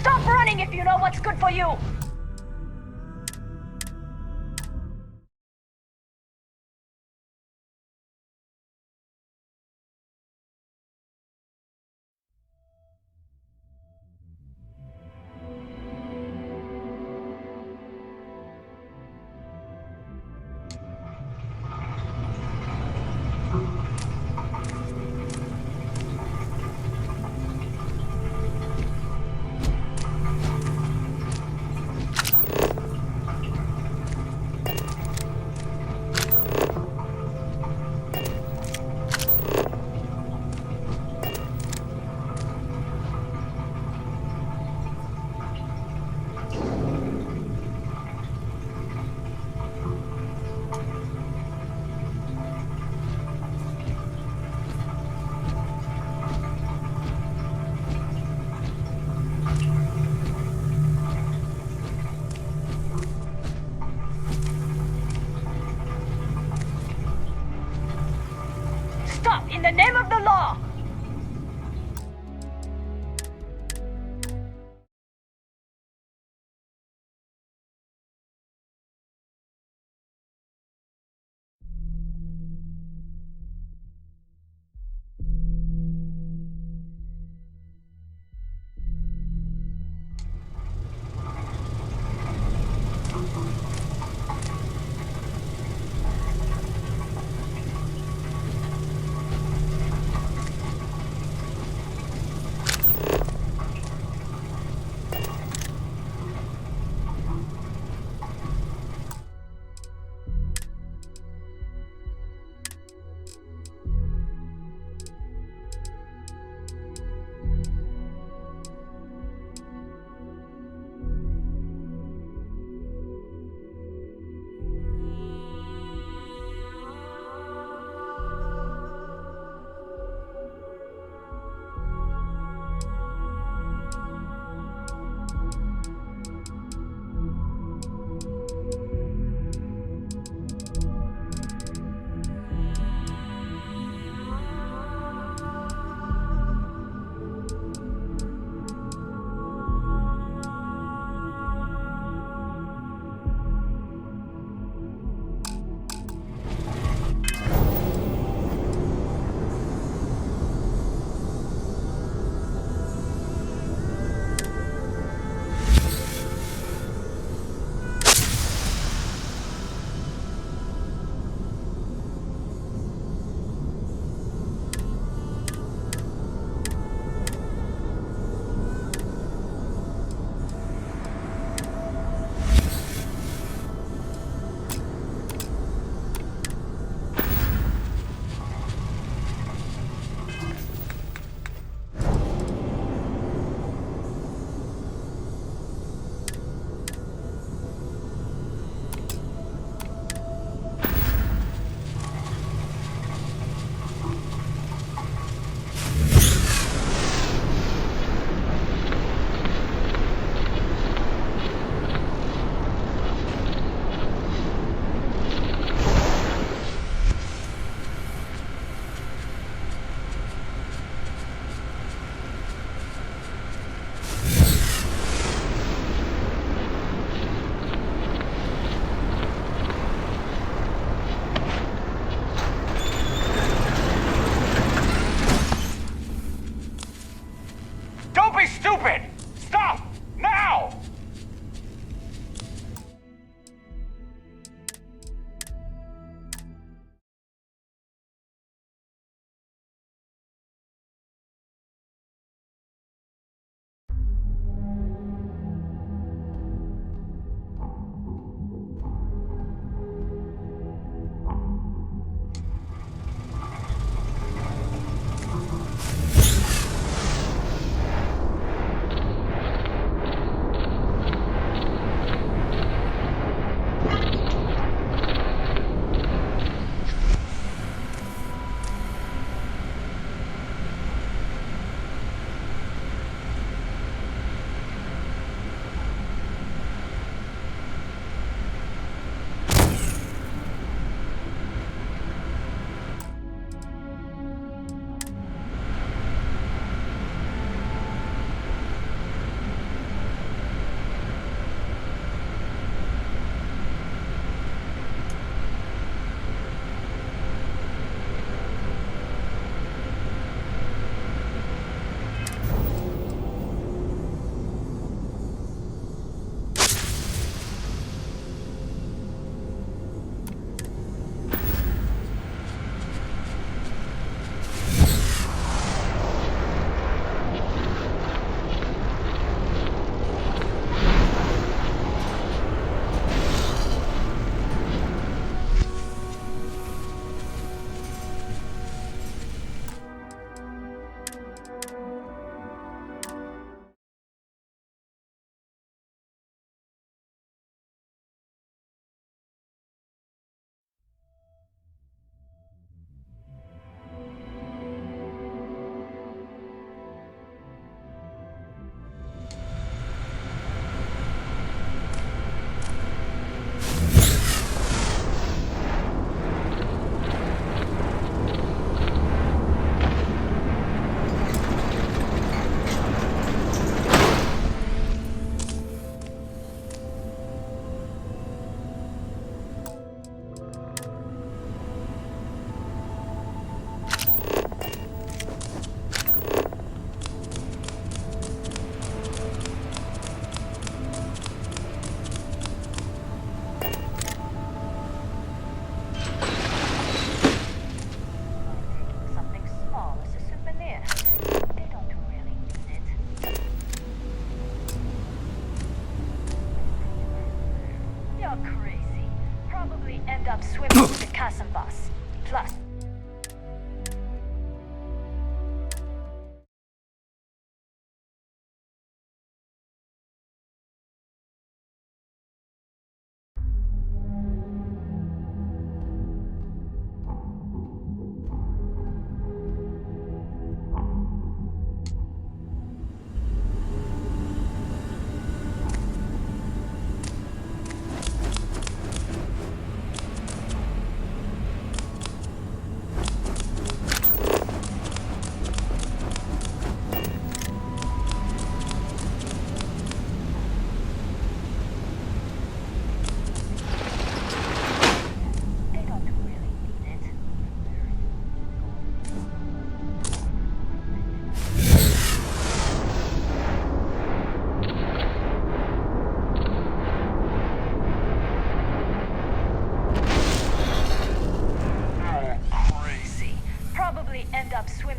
Stop running if you know what's good for you!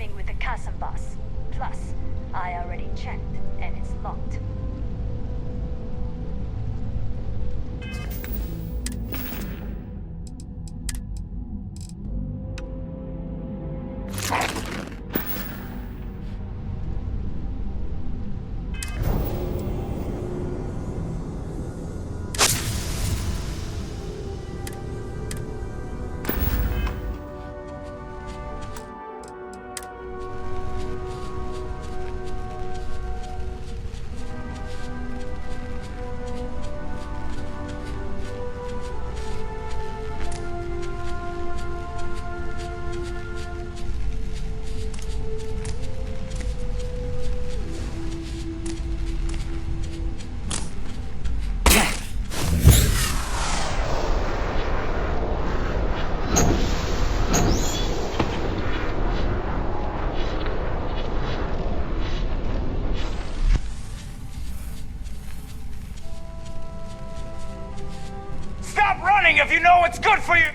meeting with the Chasm boss. Plus, I already checked, and it's locked. Stop running if you know what's good for you!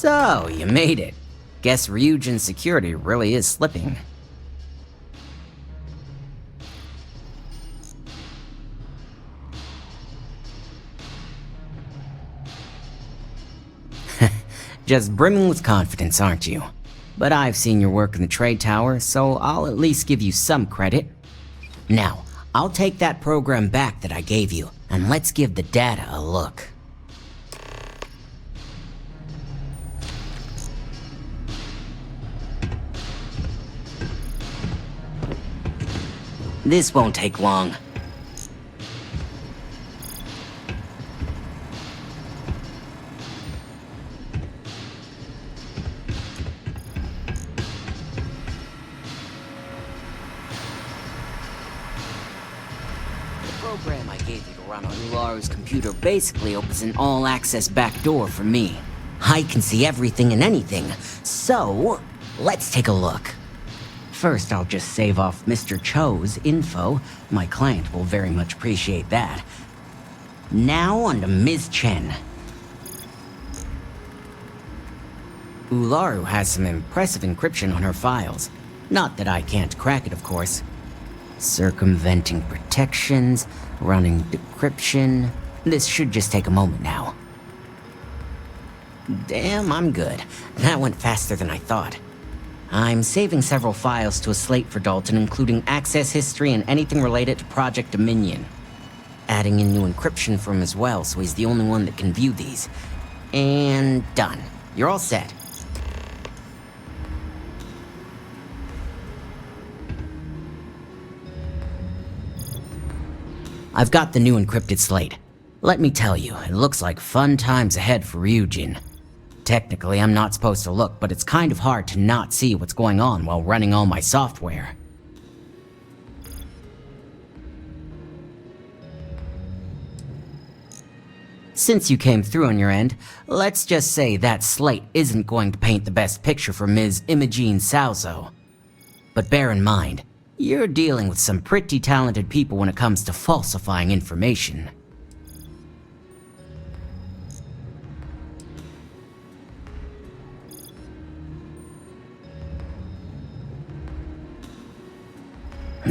So, you made it. Guess Ryujin's security really is slipping. Just brimming with confidence, aren't you? But I've seen your work in the trade tower, so I'll at least give you some credit. Now, I'll take that program back that I gave you, and let's give the data a look. This won't take long. The program I gave you to run on Ularu's computer basically opens an all-access backdoor for me. I can see everything and anything, so let's take a look. First, I'll just save off Mr. Cho's info. My client will very much appreciate that. Now on to Ms. Chen. Ularu has some impressive encryption on her files. Not that I can't crack it, of course. Circumventing protections, running decryption. This should just take a moment now. Damn, I'm good. That went faster than I thought. I'm saving several files to a slate for Dalton, including access history and anything related to Project Dominion. Adding in new encryption for him as well, so he's the only one that can view these. And done. You're all set. I've got the new encrypted slate. Let me tell you, it looks like fun times ahead for Ryujin. Technically, I'm not supposed to look, but it's kind of hard to not see what's going on while running all my software. Since you came through on your end, let's just say that slate isn't going to paint the best picture for Ms. Imogene Salzo. But bear in mind, you're dealing with some pretty talented people when it comes to falsifying information.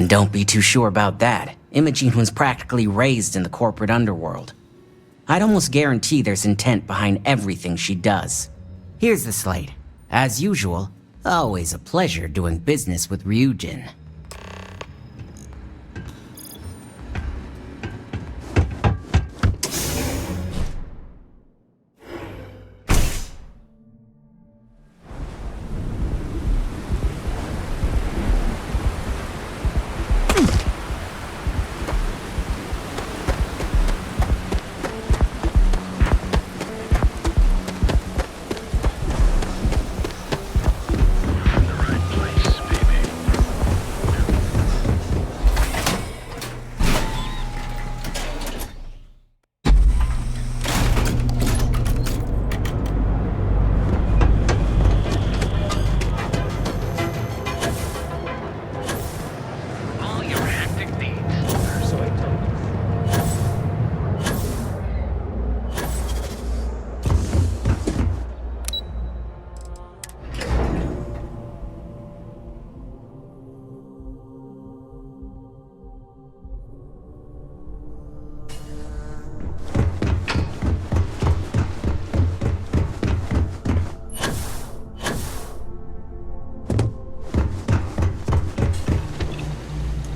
Don't be too sure about that. Imogene was practically raised in the corporate underworld. I'd almost guarantee there's intent behind everything she does. Here's the slate. As usual, always a pleasure doing business with Ryujin.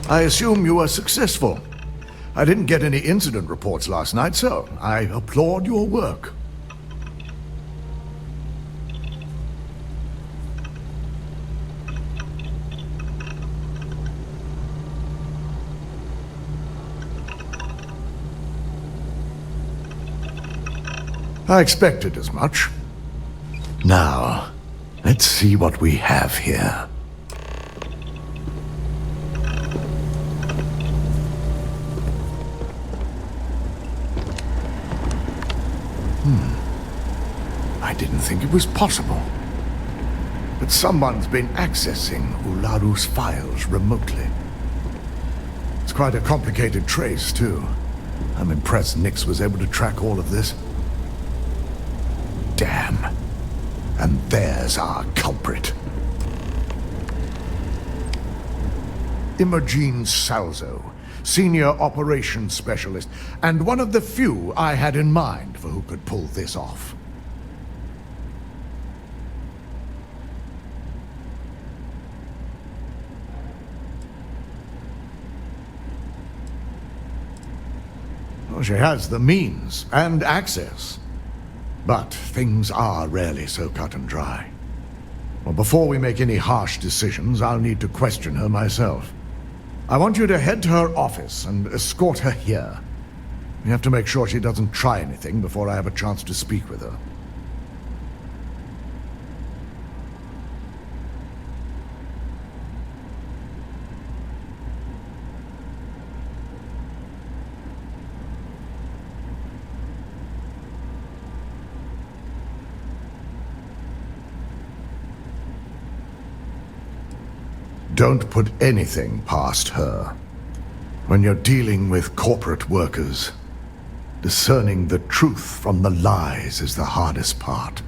I assume you were successful. I didn't get any incident reports last night, so I applaud your work. I expected as much. Now, let's see what we have here. I didn't think it was possible. But someone's been accessing Ularu's files remotely. It's quite a complicated trace, too. I'm impressed Nix was able to track all of this. Damn. And there's our culprit. Imogen Salzo, Senior Operations Specialist, and one of the few I had in mind for who could pull this off. Well, she has the means and access. But things are rarely so cut and dry. Well, before we make any harsh decisions, I'll need to question her myself. I want you to head to her office and escort her here. We have to make sure she doesn't try anything before I have a chance to speak with her. Don't put anything past her. When you're dealing with corporate workers, discerning the truth from the lies is the hardest part.